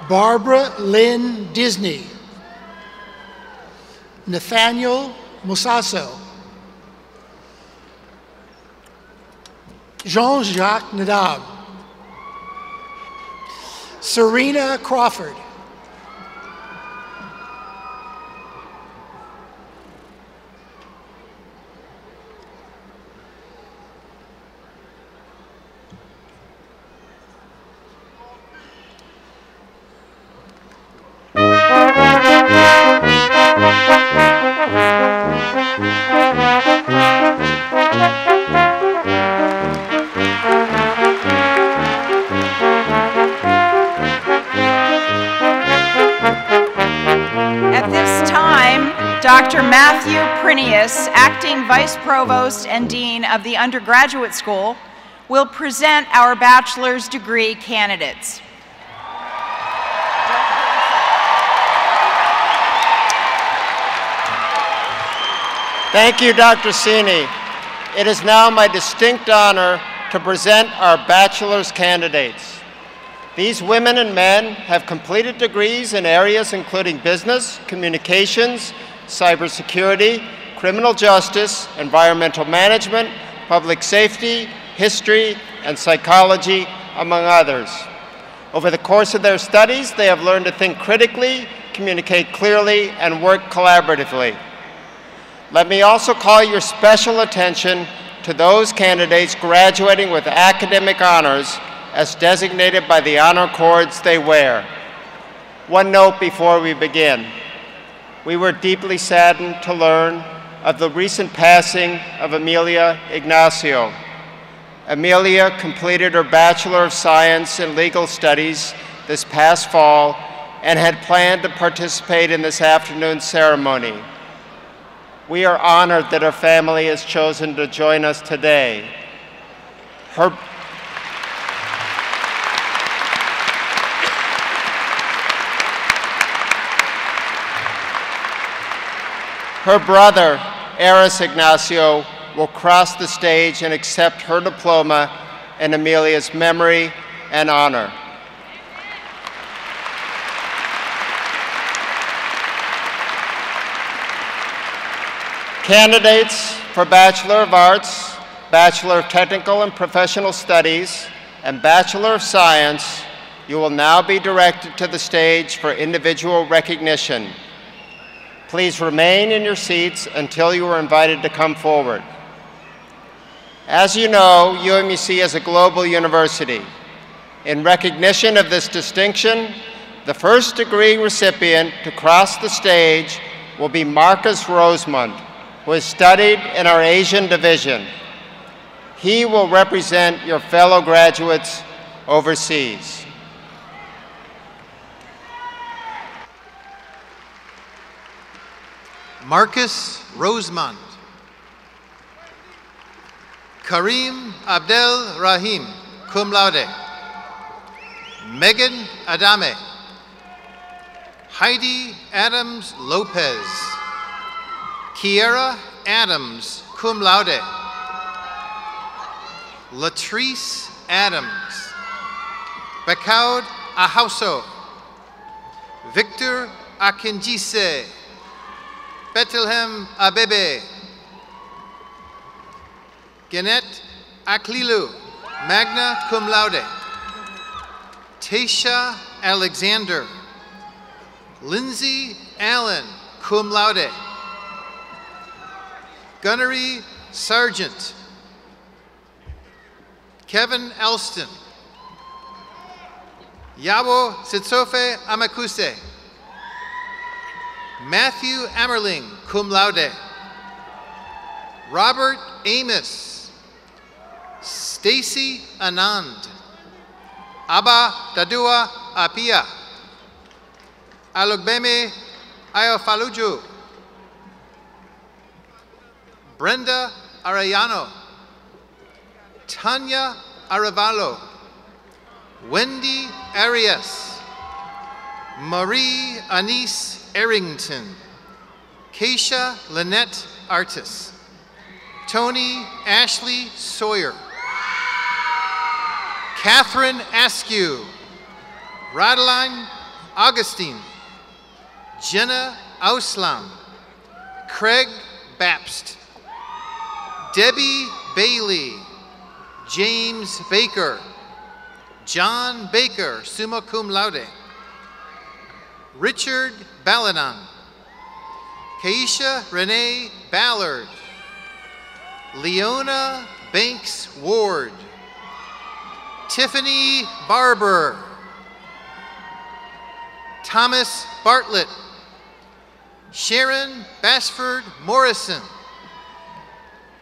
S12: Barbara Lynn Disney. Nathaniel Musaso. Jean-Jacques Nadab. Serena Crawford.
S7: Dr. Matthew Prinius, Acting Vice Provost and Dean of the Undergraduate School, will present our bachelor's degree candidates.
S13: Thank you, Dr. Steny. It is now my distinct honor to present our bachelor's candidates. These women and men have completed degrees in areas including business, communications, cybersecurity, criminal justice, environmental management, public safety, history, and psychology, among others. Over the course of their studies, they have learned to think critically, communicate clearly, and work collaboratively. Let me also call your special attention to those candidates graduating with academic honors as designated by the honor cords they wear. One note before we begin. We were deeply saddened to learn of the recent passing of Amelia Ignacio. Amelia completed her Bachelor of Science in Legal Studies this past fall and had planned to participate in this afternoon's ceremony. We are honored that her family has chosen to join us today. Her brother, Eris Ignacio, will cross the stage and accept her diploma in Amelia's memory and honor. Candidates for Bachelor of Arts, Bachelor of Technical and Professional Studies, and Bachelor of Science, you will now be directed to the stage for individual recognition. Please remain in your seats until you are invited to come forward. As you know, UMUC is a global university. In recognition of this distinction, the first degree recipient to cross the stage will be Marcus Rosemond, who has studied in our Asian division. He will represent your fellow graduates overseas.
S10: Marcus Rosemond. Karim Abdel Rahim, cum laude. Megan Adame. Heidi Adams Lopez. Kiera Adams, cum laude. Latrice Adams. Bakaud Ahauso. Victor Akinjise. Bethlehem Abebe. Genet Aklilu, magna cum laude. Tasha Alexander. Lindsay Allen, cum laude. Gunnery Sargent. Kevin Elston. Yabo Sitsofe Amakuse. Matthew Amerling, cum laude. Robert Amos. Stacy Anand. Abba Dadua Apia, Alogbeme Ayofaluju, Brenda Arellano, Tanya Arevalo, Wendy Arias, Marie Anise Errington, Keisha Lynette Artis, Tony Ashley Sawyer, Catherine Askew, Radeline Augustine, Jenna Auslam, Craig Bapst, Debbie Bailey, James Baker, John Baker, summa cum laude, Richard Balanon, Keisha Renee Ballard, Leona Banks Ward, Tiffany Barber, Thomas Bartlett, Sharon Basford Morrison,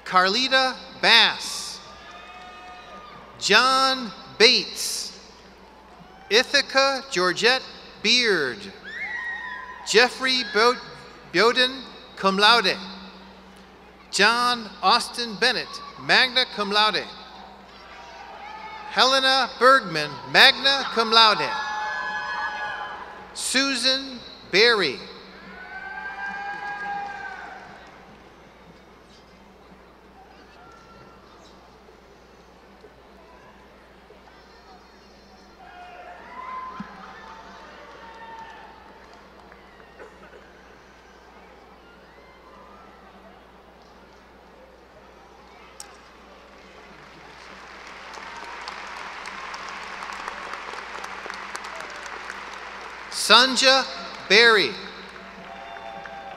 S10: Carlita Bass, John Bates, Ithaca Georgette Beard, Jeffrey Bowden, cum laude, John Austin Bennett, magna cum laude, Helena Bergman, magna cum laude, Susan Berry, Sanja Berry,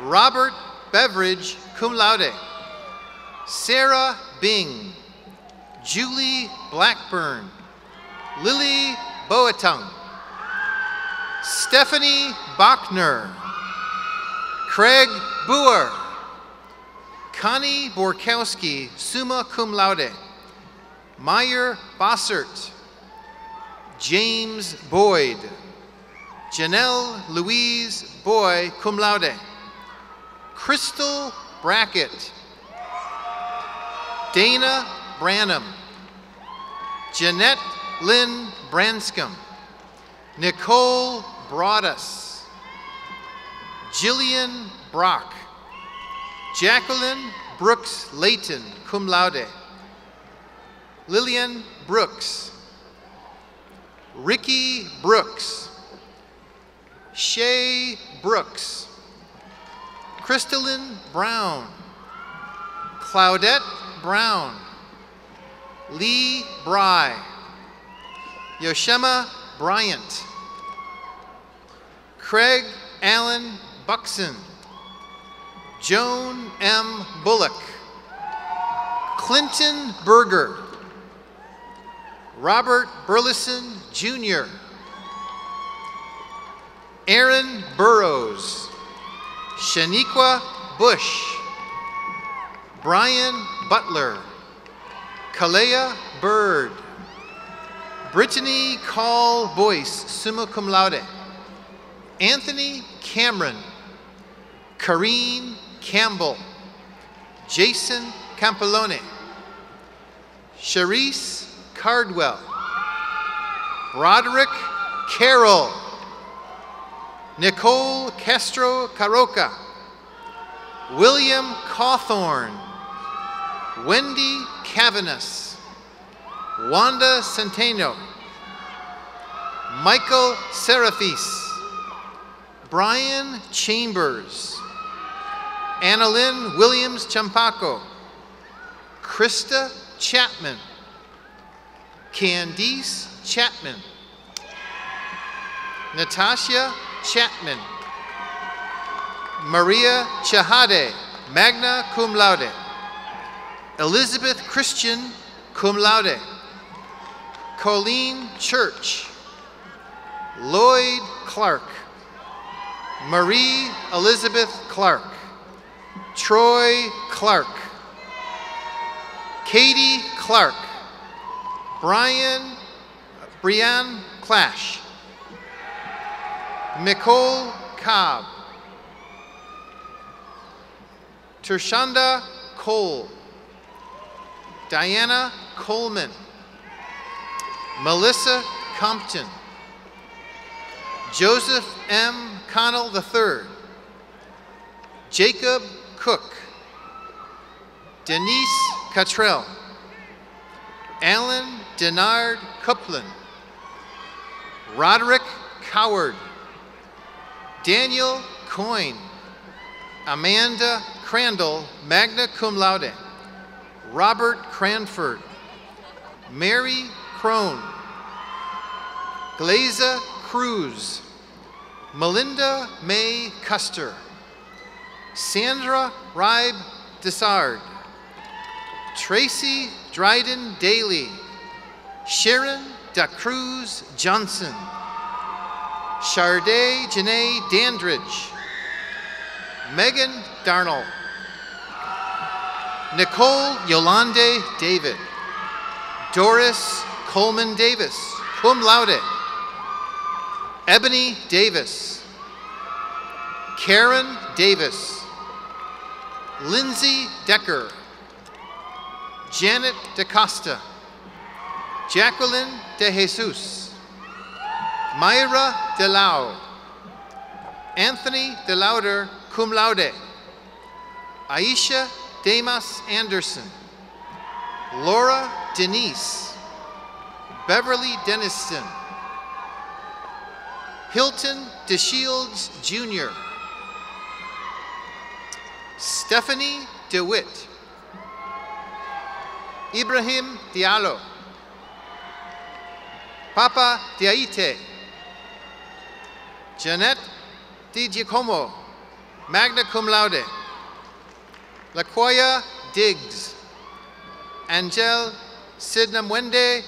S10: Robert Beveridge, cum laude, Sarah Bing, Julie Blackburn, Lily Boateng, Stephanie Bachner, Craig Boer, Connie Borkowski, summa cum laude, Meyer Bossert, James Boyd, Janelle Louise Boy, cum laude, Crystal Brackett, Dana Branham, Jeanette Lynn Branscombe, Nicole Broadus, Jillian Brock, Jacqueline Brooks Layton, cum laude, Lillian Brooks, Ricky Brooks, Shay Brooks, Crystalline Brown, Claudette Brown, Lee Bry, Yoshema Bryant, Craig Allen Buxton, Joan M. Bullock, Clinton Berger, Robert Burleson Jr., Aaron Burrows, Shaniqua Bush, Brian Butler, Kalea Bird, Brittany Call Boyce, summa cum laude, Anthony Cameron, Kareen Campbell, Jason Campolone, Charisse Cardwell, Broderick Carroll, Nicole Castro Caroca, William Cawthorn, Wendy Cavanis, Wanda Centeno, Michael Serafis, Brian Chambers, Annalyn Williams Champaco, Krista Chapman, Candice Chapman, Natasha Chapman, Maria Chahade, magna cum laude, Elizabeth Christian, cum laude, Colleen Church, Lloyd Clark, Marie Elizabeth Clark, Troy Clark, Katie Clark, Brian Clash, Nicole Cobb. Tershanda Cole. Diana Coleman. Melissa Compton. Joseph M. Connell III. Jacob Cook. Denise Cottrell. Alan Denard Copeland. Roderick Coward. Daniel Coyne. Amanda Crandall, magna cum laude. Robert Cranford. Mary Crone. Glaza Cruz. Melinda May Custer. Sandra Ribe Dessard. Tracy Dryden Daly. Sharon Da Cruz Johnson. Charday Janae Dandridge. Megan Darnell. Nicole Yolande David. Doris Coleman Davis, cum laude. Ebony Davis. Karen Davis. Lindsay Decker. Janet DeCosta. Jacqueline De Jesus. Myra DeLau. Anthony DeLauder, cum laude. Aisha Damas Anderson. Laura Denise. Beverly Denniston. Hilton DeShields Jr. Stephanie DeWitt. Ibrahim Diallo. Papa Diaite. Jeanette Di Giacomo, magna cum laude. Laquoya Diggs. Angel Sidnamwende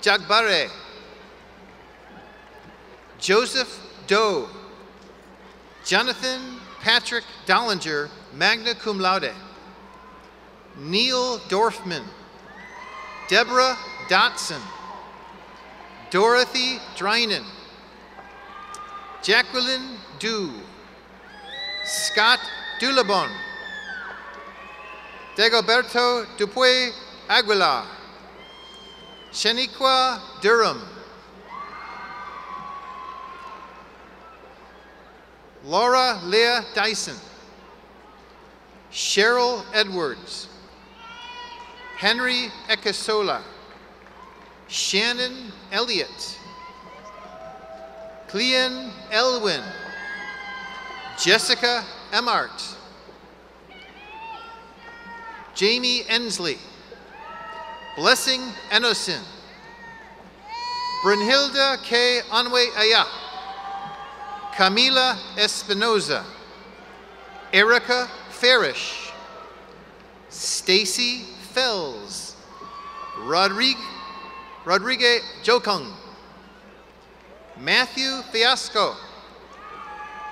S10: Jagbare. Joseph Doe. Jonathan Patrick Dollinger, magna cum laude. Neil Dorfman. Deborah Dotson. Dorothy Drynan. Jacqueline Dew. Scott Dulabon. Dagoberto Dupuy Aguilar. Shaniqua Durham. Laura Leah Dyson. Cheryl Edwards. Henry Ekesola. Shannon Elliott. Clean Elwin. Jessica Emart. Jamie Ensley. Blessing Enosin. Brunhilda K. Anwe Aya. Camila Espinoza. Erica Farish. Stacy Fells. Rodrigue Jokung. Matthew Fiasco.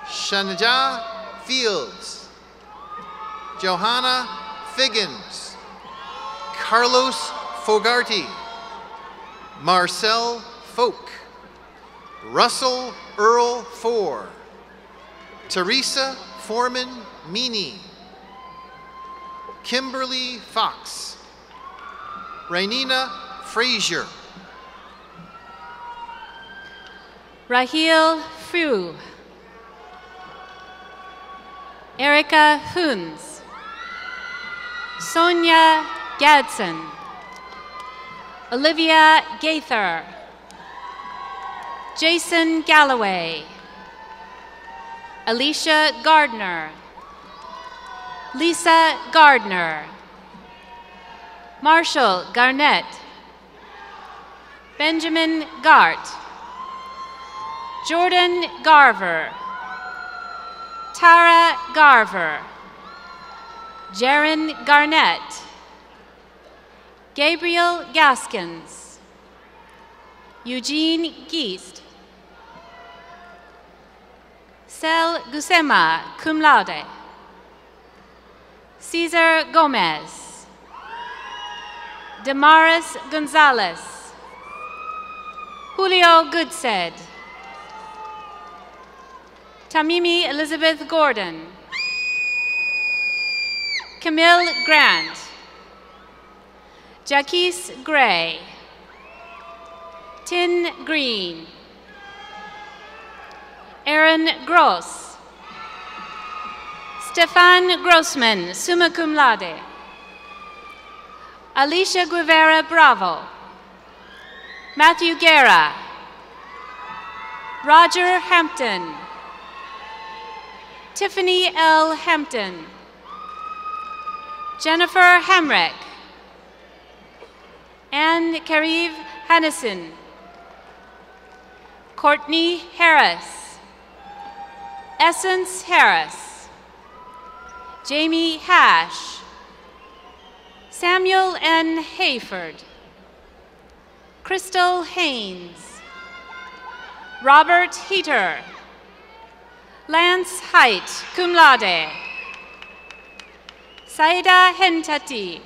S10: Shanaja Fields. Johanna Figgins. Carlos Fogarty. Marcel Folk. Russell Earl Four. Teresa Foreman Meany. Kimberly Fox. Rainina Frazier.
S2: Raheel Frew. Erica Huns. Sonia Gadsden. Olivia Gaither. Jason Galloway. Alicia Gardner. Lisa Gardner. Marshall Garnett. Benjamin Gart. Jordan Garver. Tara Garver. Jaron Garnett. Gabriel Gaskins. Eugene Geist. Sel Gusema, cum laude. Cesar Gomez. Damaris Gonzalez. Julio Goodsed. Tamimi Elizabeth Gordon. Camille Grant. Jaquise Gray. Tin Green. Aaron Gross. Stefan Grossman, summa cum laude. Alicia Guevara Bravo. Matthew Guerra. Roger Hampton. Tiffany L. Hampton. Jennifer Hamrick. Anne Kariv Hannison. Courtney Harris. Essence Harris. Jamie Hash. Samuel N. Hayford. Crystal Haynes. Robert Heater. Lance Height, cum laude. Saida Hentati.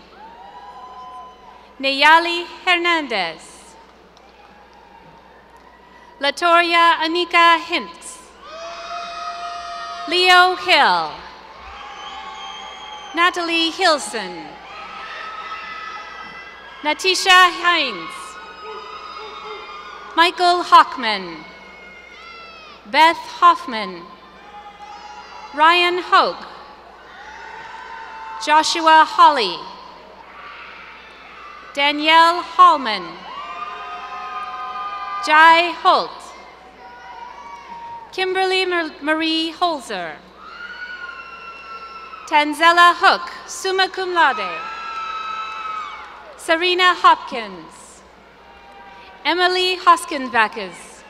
S2: Nayali Hernandez. Latoria Anika Hinks. Leo Hill. Natalie Hilson. Natisha Hines. Michael Hockman. Beth Hoffman. Ryan Hoke. Joshua Hawley. Danielle Hallman. Jai Holt. Kimberly Marie Holzer. Tanzella Hook, summa cum laude. Serena Hopkins. Emily Hoskenbackes.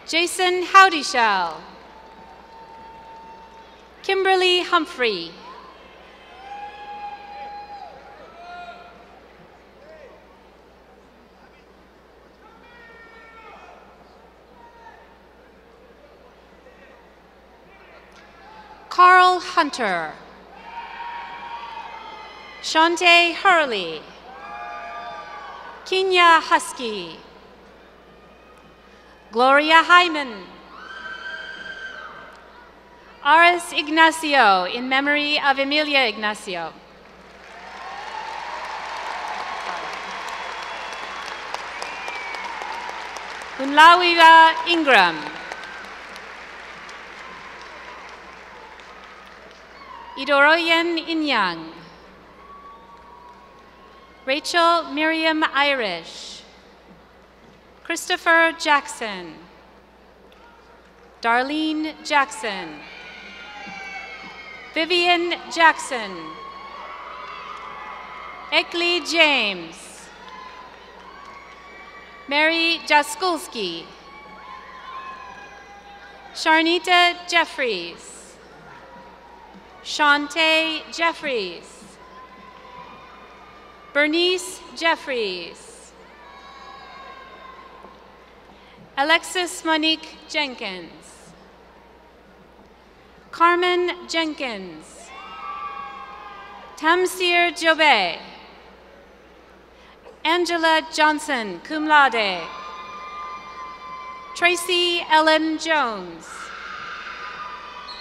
S2: Jason Howdyshell. Kimberly Humphrey. Carl Hunter. Shante Hurley. Kenya Husky. Gloria Hyman. Aris Ignacio, in memory of Emilia Ignacio. Unlawiwa Ingram. Idoroyen Inyang. Rachel Miriam Irish. Christopher Jackson. Darlene Jackson. Vivian Jackson. Ekli James. Mary Jaskulski. Sharnita Jeffries. Shantae Jeffries. Bernice Jeffries. Alexis Monique Jenkins. Carmen Jenkins. Tamsir Jobe. Angela Johnson, cum laude. Tracy Ellen Jones.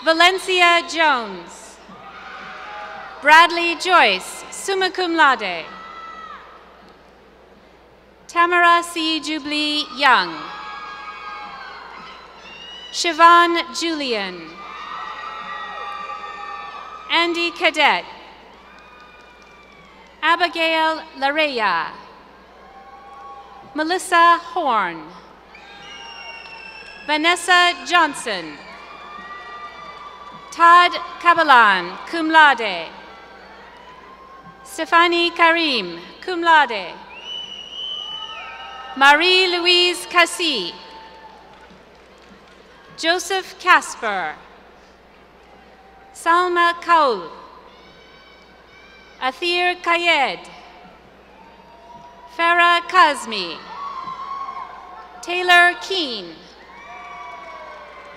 S2: Valencia Jones. Bradley Joyce, summa cum laude. Tamara C. Jubilee Young. Siobhan Julian. Andy Cadet. Abigail Larea. Melissa Horn. Vanessa Johnson. Todd Kabalan, cum laude. Stephanie Karim, cum laude. Marie-Louise Cassie. Joseph Casper. Salma Kaul. Athir Kayed. Farah Kazmi. Taylor Keene.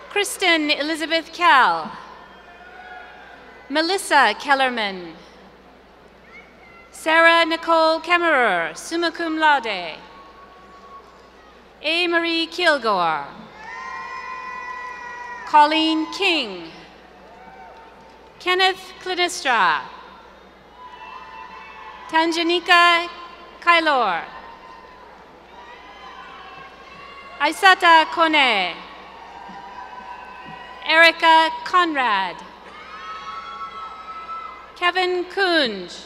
S2: Kristen Elizabeth Cal. Melissa Kellerman. Sarah Nicole Kemmerer, summa cum laude. A. Marie Kilgore. Colleen King, Kenneth Clinistra, Tanjanika Kailor, Aisata Kone, Erica Conrad, Kevin Kunj,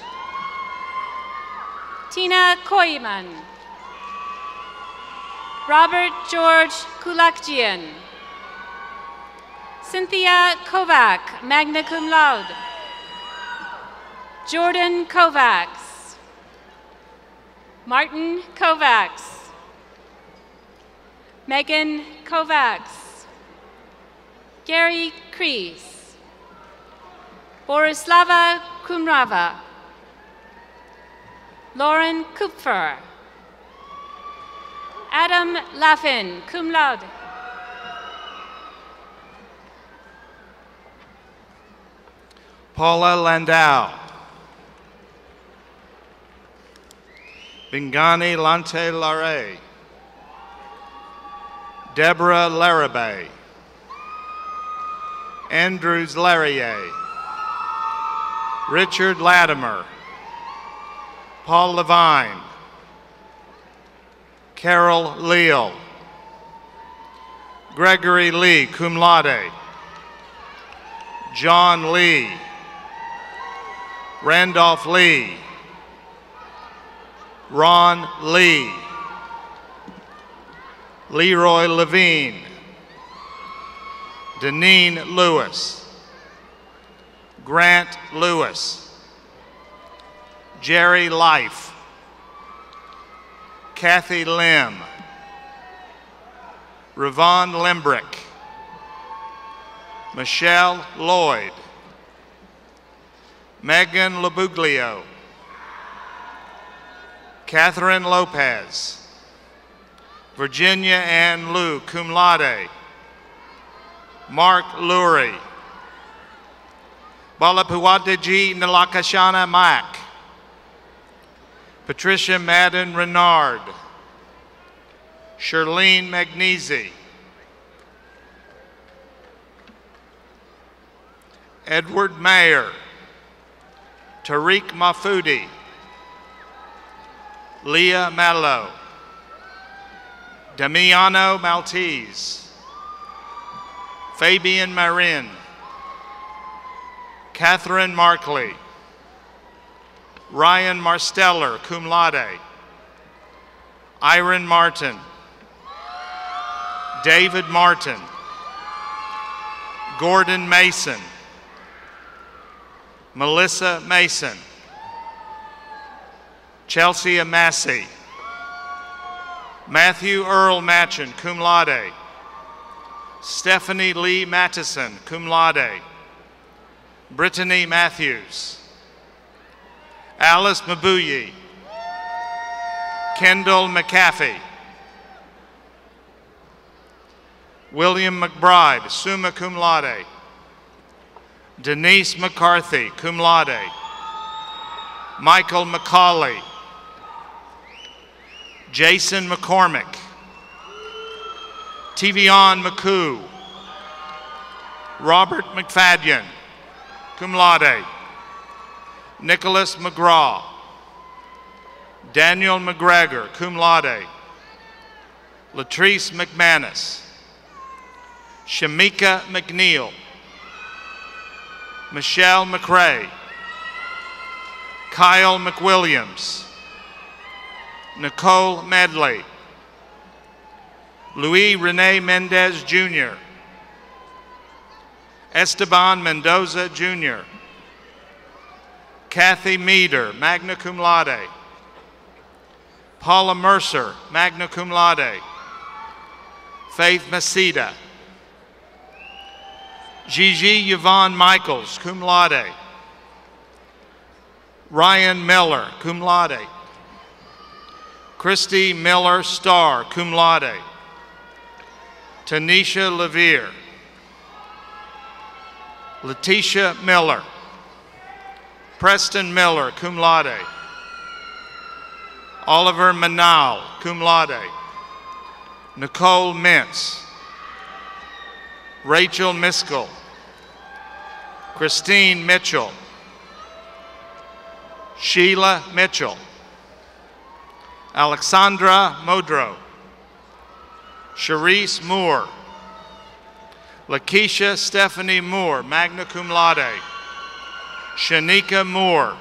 S2: Tina Koiman, Robert George Kulakjian, Cynthia Kovac, magna cum laude, Jordan Kovacs, Martin Kovacs, Megan Kovacs, Gary Kreese, Borislava Kumrava, Lauren Kupfer, Adam Laffin, cum laude.
S11: Paula Landau, Bingani Lante Lare, Deborah Larrabee, Andrews Larrier, Richard Latimer, Paul Levine, Carol Leal, Gregory Lee, cum laude, John Lee, Randolph Lee, Ron Lee, Leroy Levine, Deneen Lewis, Grant Lewis, Jerry Life, Kathy Lim, Ravon Limbrick, Michelle Lloyd, Megan Labuglio, Catherine Lopez, Virginia Ann Liu, cum laude, Mark Lurie, Balapuwateji Nalakashana Mack, Patricia Madden Renard, Shirlene Magnesi, Edward Mayer, Tariq Mahfoudi, Leah Mallow, Damiano Maltese, Fabian Marin, Catherine Markley, Ryan Marsteller, cum laude, Iron Martin, David Martin, Gordon Mason, Melissa Mason, Chelsea Massey, Matthew Earl Matchin, cum laude, Stephanie Lee Mattison, cum laude, Brittany Matthews, Alice Mabuyi, Kendall McAfee, William McBride, summa cum laude, Denise McCarthy, cum laude, Michael McCauley, Jason McCormick, Tivion McCoo, Robert McFadden, cum laude, Nicholas McGraw, Daniel McGregor, cum laude, Latrice McManus, Shamika McNeil, Michelle McRae, Kyle McWilliams, Nicole Medley, Luis Rene Mendez Jr., Esteban Mendoza Jr., Kathy Meader, magna cum laude, Paula Mercer, magna cum laude, Faith Masida, Gigi Yvonne Michaels, cum laude, Ryan Miller, cum laude, Christy Miller Starr, cum laude, Tanisha Levere, Letitia Miller, Preston Miller, cum laude, Oliver Manal, cum laude, Nicole Mintz, Rachel Miskell, Christine Mitchell, Sheila Mitchell, Alexandra Modrow, Sharice Moore, Lakeisha Stephanie Moore, magna cum laude, Shanika Moore,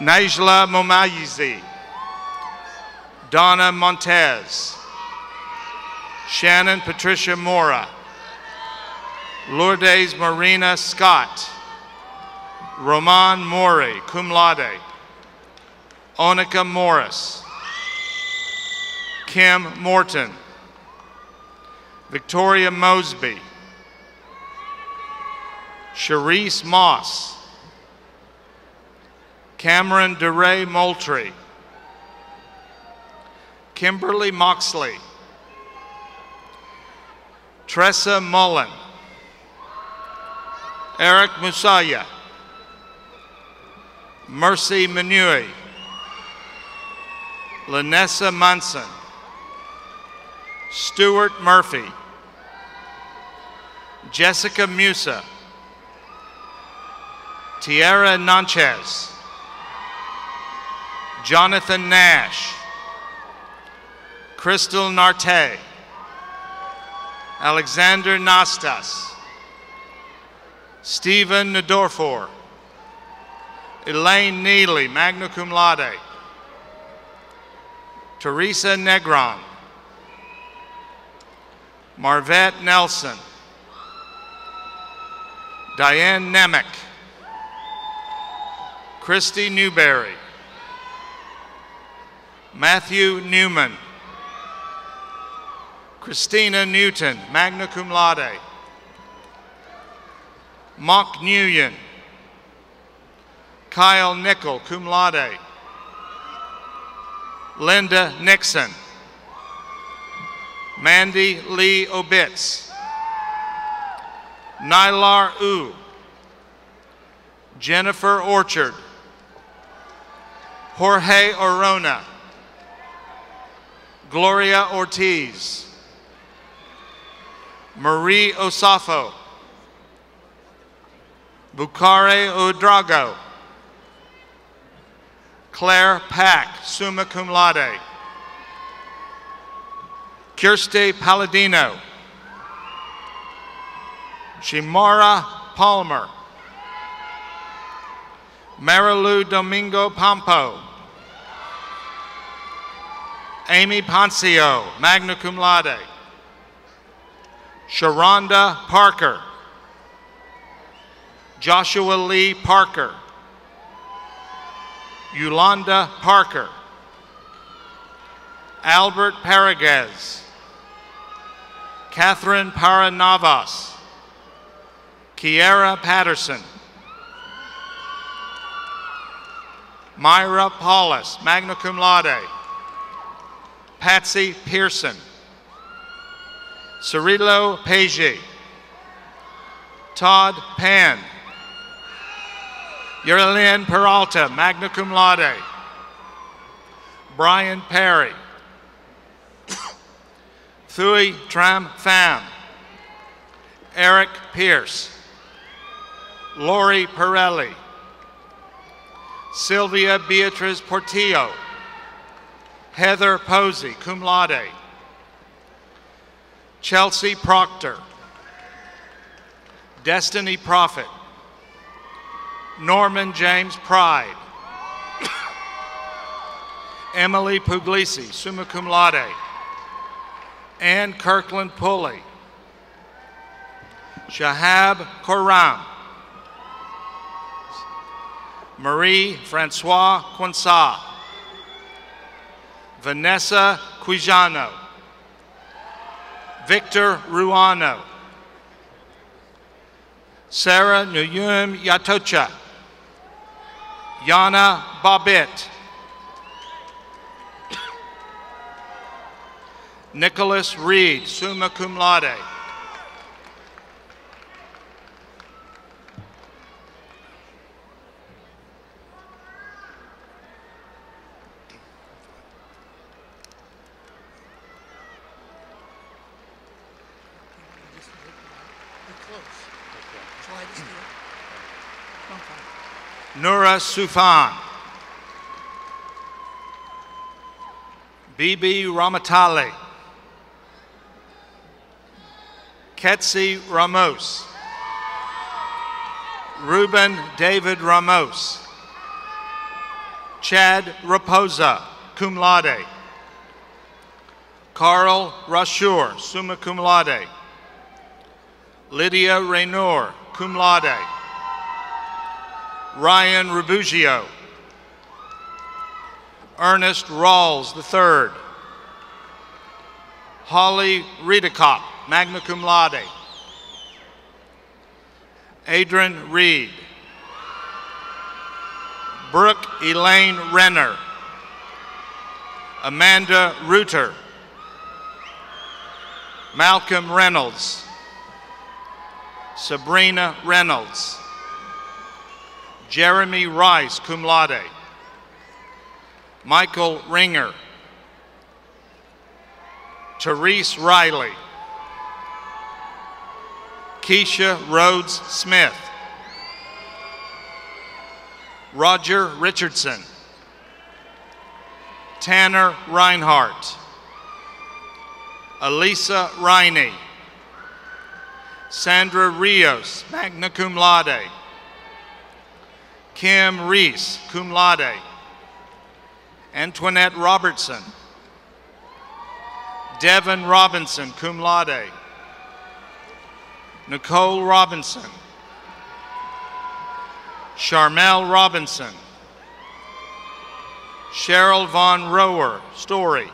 S11: Najla Momayizi, Donna Montez, Shannon Patricia Mora, Lourdes Marina Scott, Roman Mori, cum laude, Onika Morris, Kim Morton, Victoria Mosby, Sharice Moss, Cameron DeRay Moultrie, Kimberly Moxley, Tressa Mullen, Eric Musaya, Mercy Manui, Lanessa Munson, Stuart Murphy, Jessica Musa, Tierra Nanchez, Jonathan Nash, Crystal Narte, Alexander Nastas, Stephen Nadorfor, Elaine Neely, magna cum laude, Teresa Negron, Marvette Nelson, Diane Nemec, Christy Newberry, Matthew Newman, Christina Newton, magna cum laude, Mock Nguyen, Kyle Nickel, cum laude, Linda Nixon, Mandy Lee Obitz, Nylar U, Jennifer Orchard, Jorge Orona, Gloria Ortiz, Marie Osafo, Bukare Udrago, Claire Pack, summa cum laude, Kirsty Palladino, Shimara Palmer, Marilu Domingo Pompo, Amy Poncio, magna cum laude, Sharonda Parker, Joshua Lee Parker, Yolanda Parker, Albert Paraguez, Catherine Paranavas, Kiera Patterson, Myra Paulus, magna cum laude, Patsy Pearson, Cirilo Page, Todd Pan, Yerlin Peralta, magna cum laude, Brian Perry, Thuy Tram Pham, Eric Pierce, Lori Pirelli, Sylvia Beatriz Portillo, Heather Posey, cum laude, Chelsea Proctor, Destiny Prophet, Norman James Pride, Emily Puglisi, summa cum laude, Ann Kirkland Pulley, Shahab Koram, Marie Francois Quinsa, Vanessa Quijano, Victor Ruano, Sarah Nuyum Yatocha, Yana Bobbitt, Nicholas Reed, summa cum laude, Nura Sufan. Bibi Ramatale. Ketsi Ramos. Ruben David Ramos. Chad Raposa, cum laude. Carl Rashur, summa cum laude. Lydia Raynor, cum laude. Ryan Rubugio. Ernest Rawls III. Holly Riedekop, magna cum laude. Adrian Reed. Brooke Elaine Renner. Amanda Reuter. Malcolm Reynolds. Sabrina Reynolds. Jeremy Rice, cum laude. Michael Ringer. Therese Riley. Keisha Rhodes Smith. Roger Richardson. Tanner Reinhardt. Elisa Riney. Sandra Rios, magna cum laude. Kim Reese, cum laude. Antoinette Robertson. Devin Robinson, cum laude. Nicole Robinson. Charmel Robinson. Cheryl Von Rower, Story.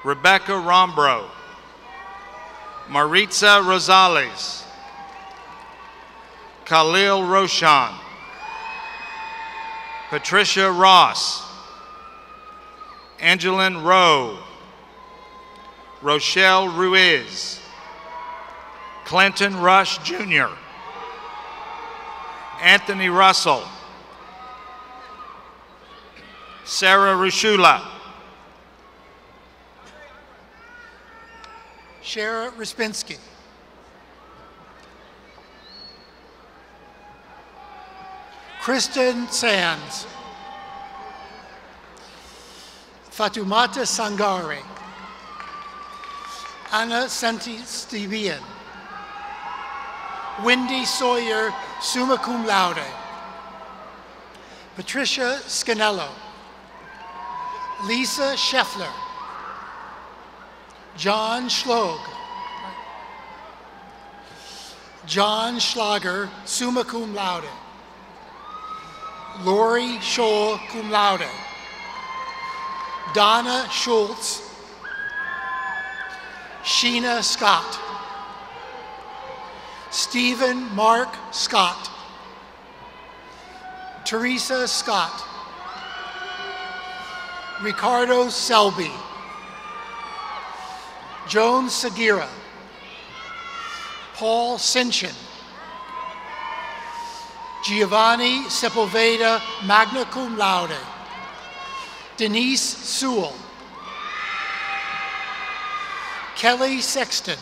S11: Rebecca Rombro. Maritza Rosales. Khalil Roshan. Patricia Ross. Angeline Rowe. Rochelle Ruiz. Clinton Rush Jr. Anthony Russell. Sarah Rushula.
S12: Shara Rispinski. Kristen Sands. Fatumata Sangare. Anna Santistivian. Wendy Sawyer, summa cum laude. Patricia Scanello. Lisa Scheffler. John Schlog. John Schlager, summa cum laude. Lori Scholl, cum laude. Donna Schultz. Sheena Scott. Stephen Mark Scott. Teresa Scott. Ricardo Selby. Joan Sagira. Paul Sinchin. Giovanni Sepulveda, magna cum laude. Denise Sewell. Kelly Sexton.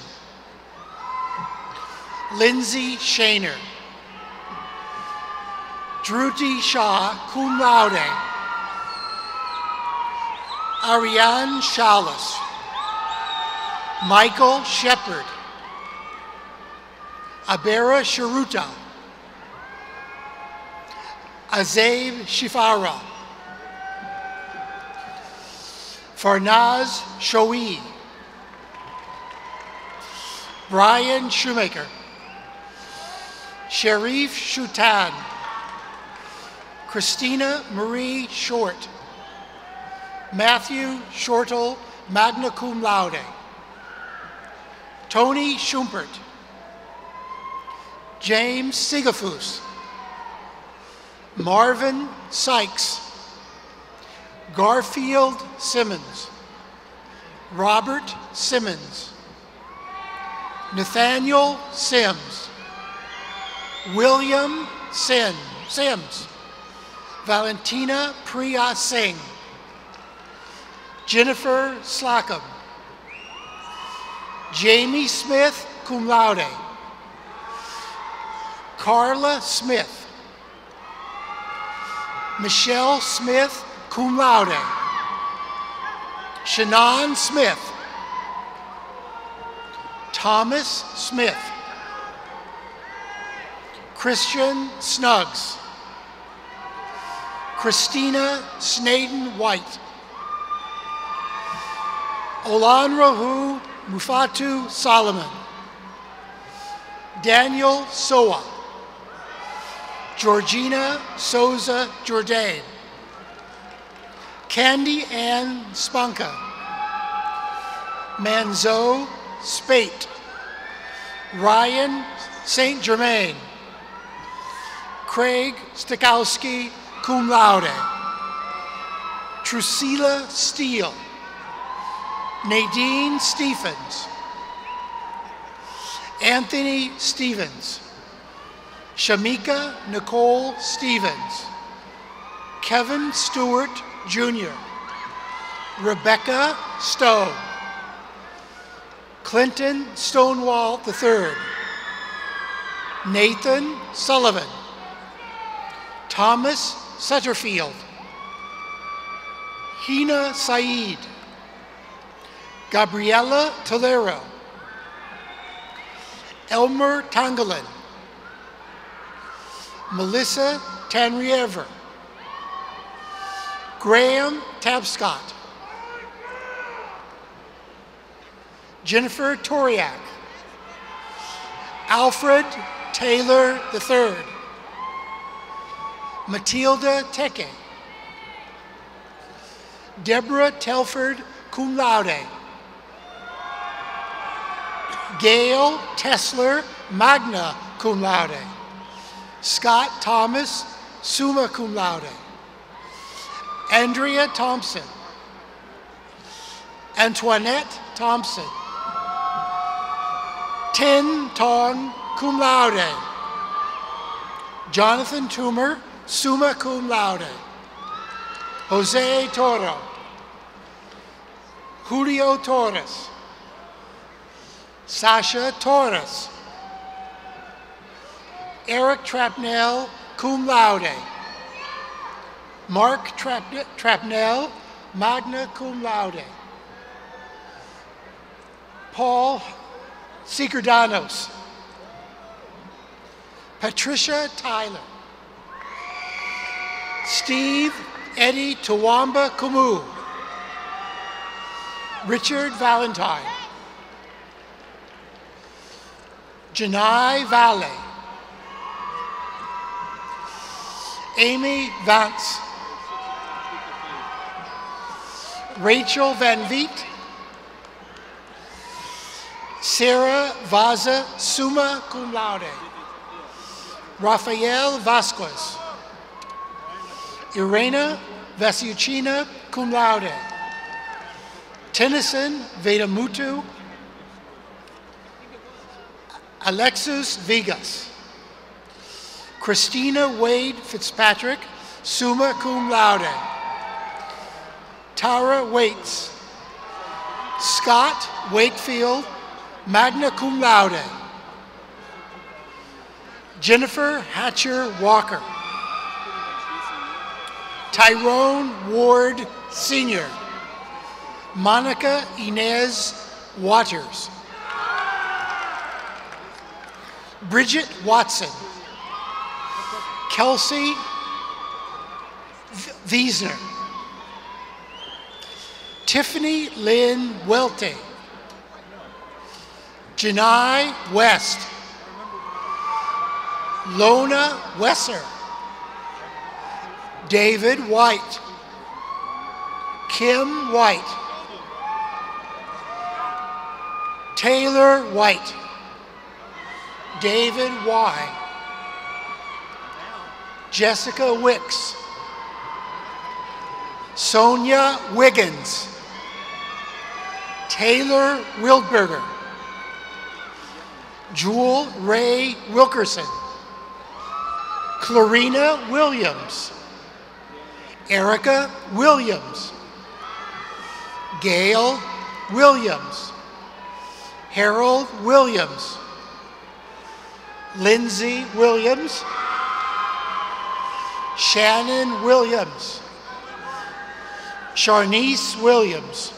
S12: Lindsay Shaner. Druti Shah, cum laude. Ariane Shalas. Michael Shepard. Abera Sharuta. Azaib Shifara. Farnaz Shoei. Brian Shoemaker. Sharif Shutan. Christina Marie Short. Matthew Shortle, magna cum laude. Tony Schumpert. James Sigafus. Marvin Sykes. Garfield Simmons. Robert Simmons. Nathaniel Sims. William Sims. Valentina Priya Singh. Jennifer Slackham. Jamie Smith, cum laude. Carla Smith. Michelle Smith, cum laude. Shannon Smith. Thomas Smith. Christian Snuggs. Christina Snaden White. Olanrahu Mufatu Solomon. Daniel Soa. Georgina Souza Jourdain. Candy Ann Spanka. Manzo Spate. Ryan St. Germain. Craig Stikowski, cum laude. Trusila Steele. Nadine Stephens. Anthony Stevens. Shamika Nicole Stevens. Kevin Stewart, Jr. Rebecca Stowe. Clinton Stonewall III. Nathan Sullivan. Thomas Sutterfield. Hina Saeed. Gabriela Tolero. Elmer Tangalin. Melissa Tanriever. Graham Tabscott. Jennifer Toriak. Alfred Taylor III. Matilda Teke. Deborah Telford, cum laude. Gail Tesler, magna cum laude. Scott Thomas, summa cum laude. Andrea Thompson. Antoinette Thompson. Tin Tong, cum laude. Jonathan Toomer, summa cum laude. Jose Toro. Julio Torres. Sasha Torres. Eric Trapnell, cum laude. Mark Trapnell, magna cum laude. Paul Seekerdanos. Patricia Tyler. Steve Eddie Tawamba Kumu. Richard Valentine. Janai Valley. Amy Vance. Rachel Van Viet. Sarah Vaza, summa cum laude. Rafael Vasquez. Irena Vasiuchina, cum laude. Tennyson Vedamutu. Alexis Vegas. Christina Wade Fitzpatrick, summa cum laude. Tara Waits. Scott Wakefield, magna cum laude. Jennifer Hatcher Walker. Tyrone Ward Sr. Monica Inez Waters. Bridget Watson. Kelsey Wiesner. Tiffany Lynn Welte. Janai West. Lona Wesser. David White. Kim White. Taylor White. David Y. Jessica Wicks. Sonia Wiggins. Taylor Wildberger. Jewel Ray Wilkerson. Clarina Williams. Erica Williams. Gail Williams. Harold Williams. Lindsay Williams, Shannon Williams, Sharnice Williams,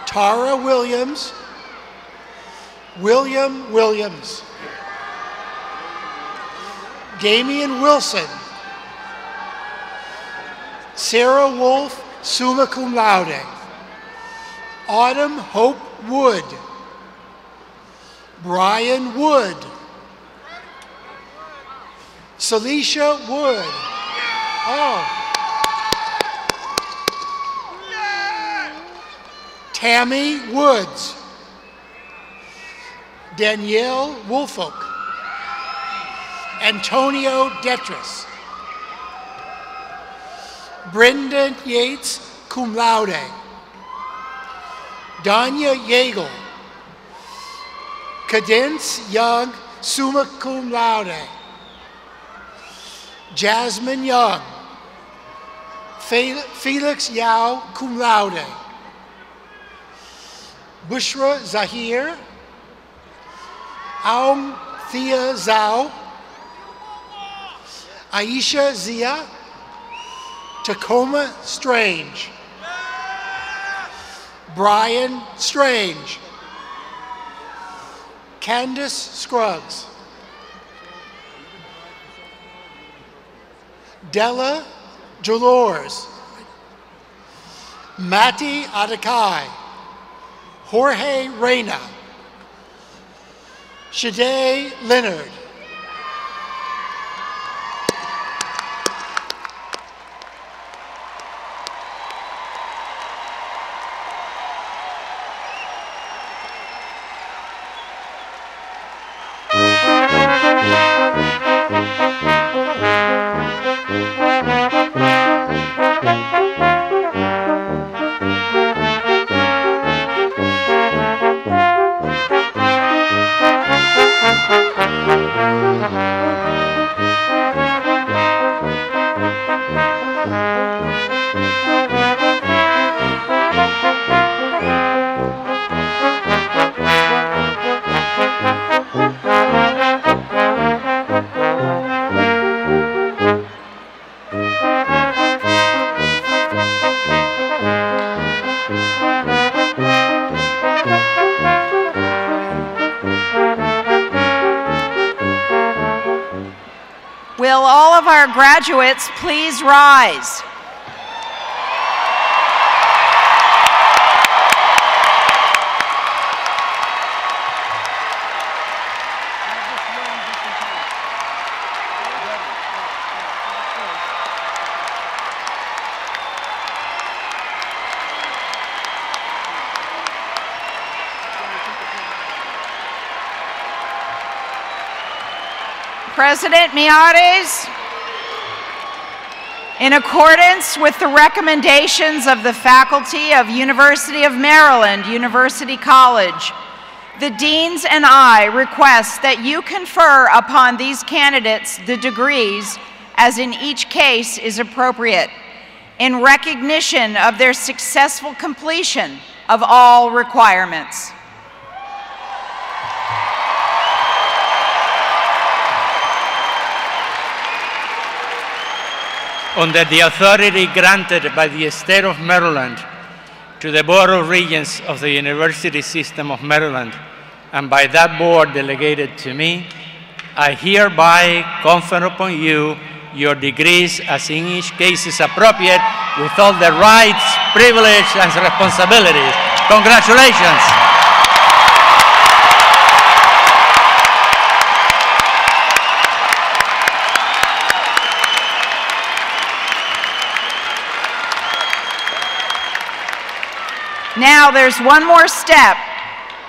S12: Tara Williams, William Williams, Damian Wilson, Sarah Wolf, summa cum laude, Autumn Hope Wood, Brian Wood, Celicia Wood, Tammy Woods, Danielle Woolfolk, Antonio Detrus, Brendan Yates, cum laude, Danya Yeagle, Cadence Young, summa cum laude, Jasmine Young, Felix Yao, cum laude, Bushra Zahir, Aung Thea Zhao, Aisha Zia, Tacoma Strange, Brian Strange, Candace Scruggs, Della Dolores, Matti Adakai, Jorge Reyna, Shade Leonard,
S7: Will all of our graduates please rise? President Miyares, in accordance with the recommendations of the faculty of University of Maryland, University College, the deans and I request that you confer upon these candidates the degrees, as in each case is appropriate, in recognition of their successful completion of all requirements.
S3: Under the authority granted by the State of Maryland to the Board of Regents of the University System of Maryland, and by that board delegated to me, I hereby confer upon you your degrees as in each case is appropriate, with all the rights, privileges, and responsibilities. Congratulations.
S7: Now there's one more step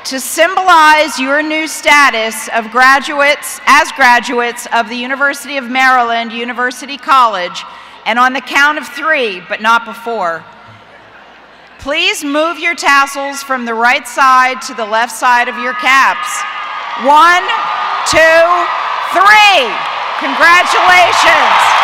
S7: to symbolize your new status of graduates, as graduates of the University of Maryland, University College, and on the count of 3, but not before. Please move your tassels from the right side to the left side of your caps. 1, 2, 3. Congratulations.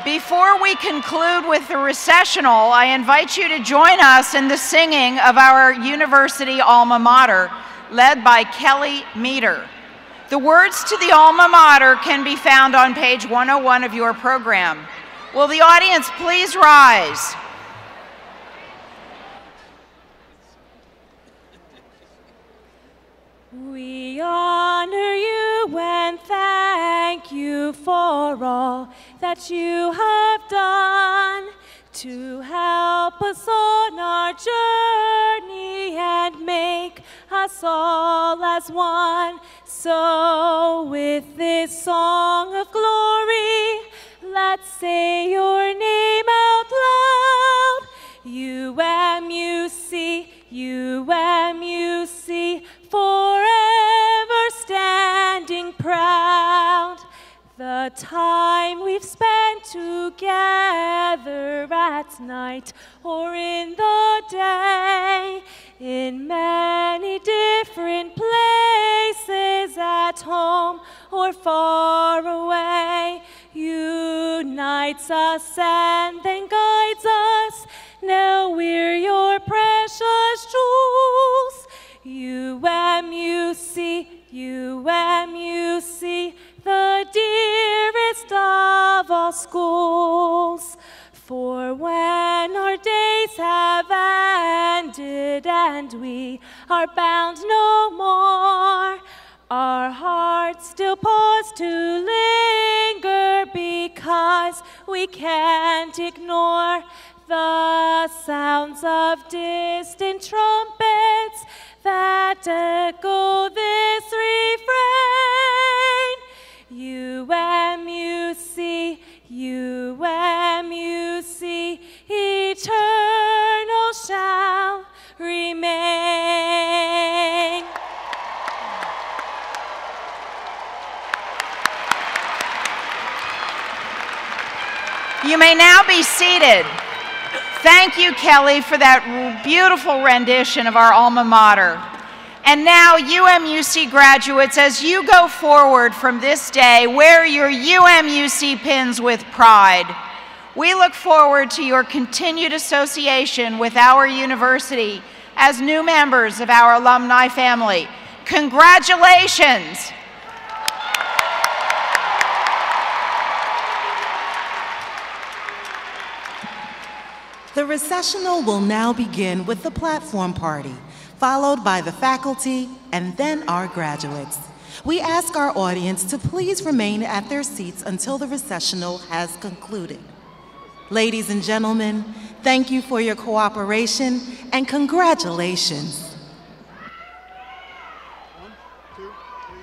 S7: Before we conclude with the recessional, I invite you to join us in the singing of our university alma mater, led by Kelly Meter. The words to the alma mater can be found on page 101 of your program. Will the audience please rise?
S14: We honor you and thank you for all that you have done to help us on our journey and make us all as one. So with this song of glory, let's say your name out loud. UMUC, UMUC, forever standing proud. The time we've spent together at night or in the day, in many different places, at home or far away, unites us and then guides us. Now we're your precious jewels. UMUC, UMUC, the dearest of all schools. For when our days have ended and we are bound no more, our hearts still pause to linger because we can't ignore the sounds of distant trumpets that echo this refrain. UMUC, UMUC, eternal shall remain.
S7: You may now be seated. Thank you, Kelly, for that beautiful rendition of our alma mater. And now, UMUC graduates, as you go forward from this day, wear your UMUC pins with pride. We look forward to your continued association with our university as new members of our alumni family. Congratulations!
S1: The recessional will now begin with the platform party, followed by the faculty and then our graduates. We ask our audience to please remain at their seats until the recessional has concluded. Ladies and gentlemen, thank you for your cooperation and congratulations.
S10: 1, 2, 3.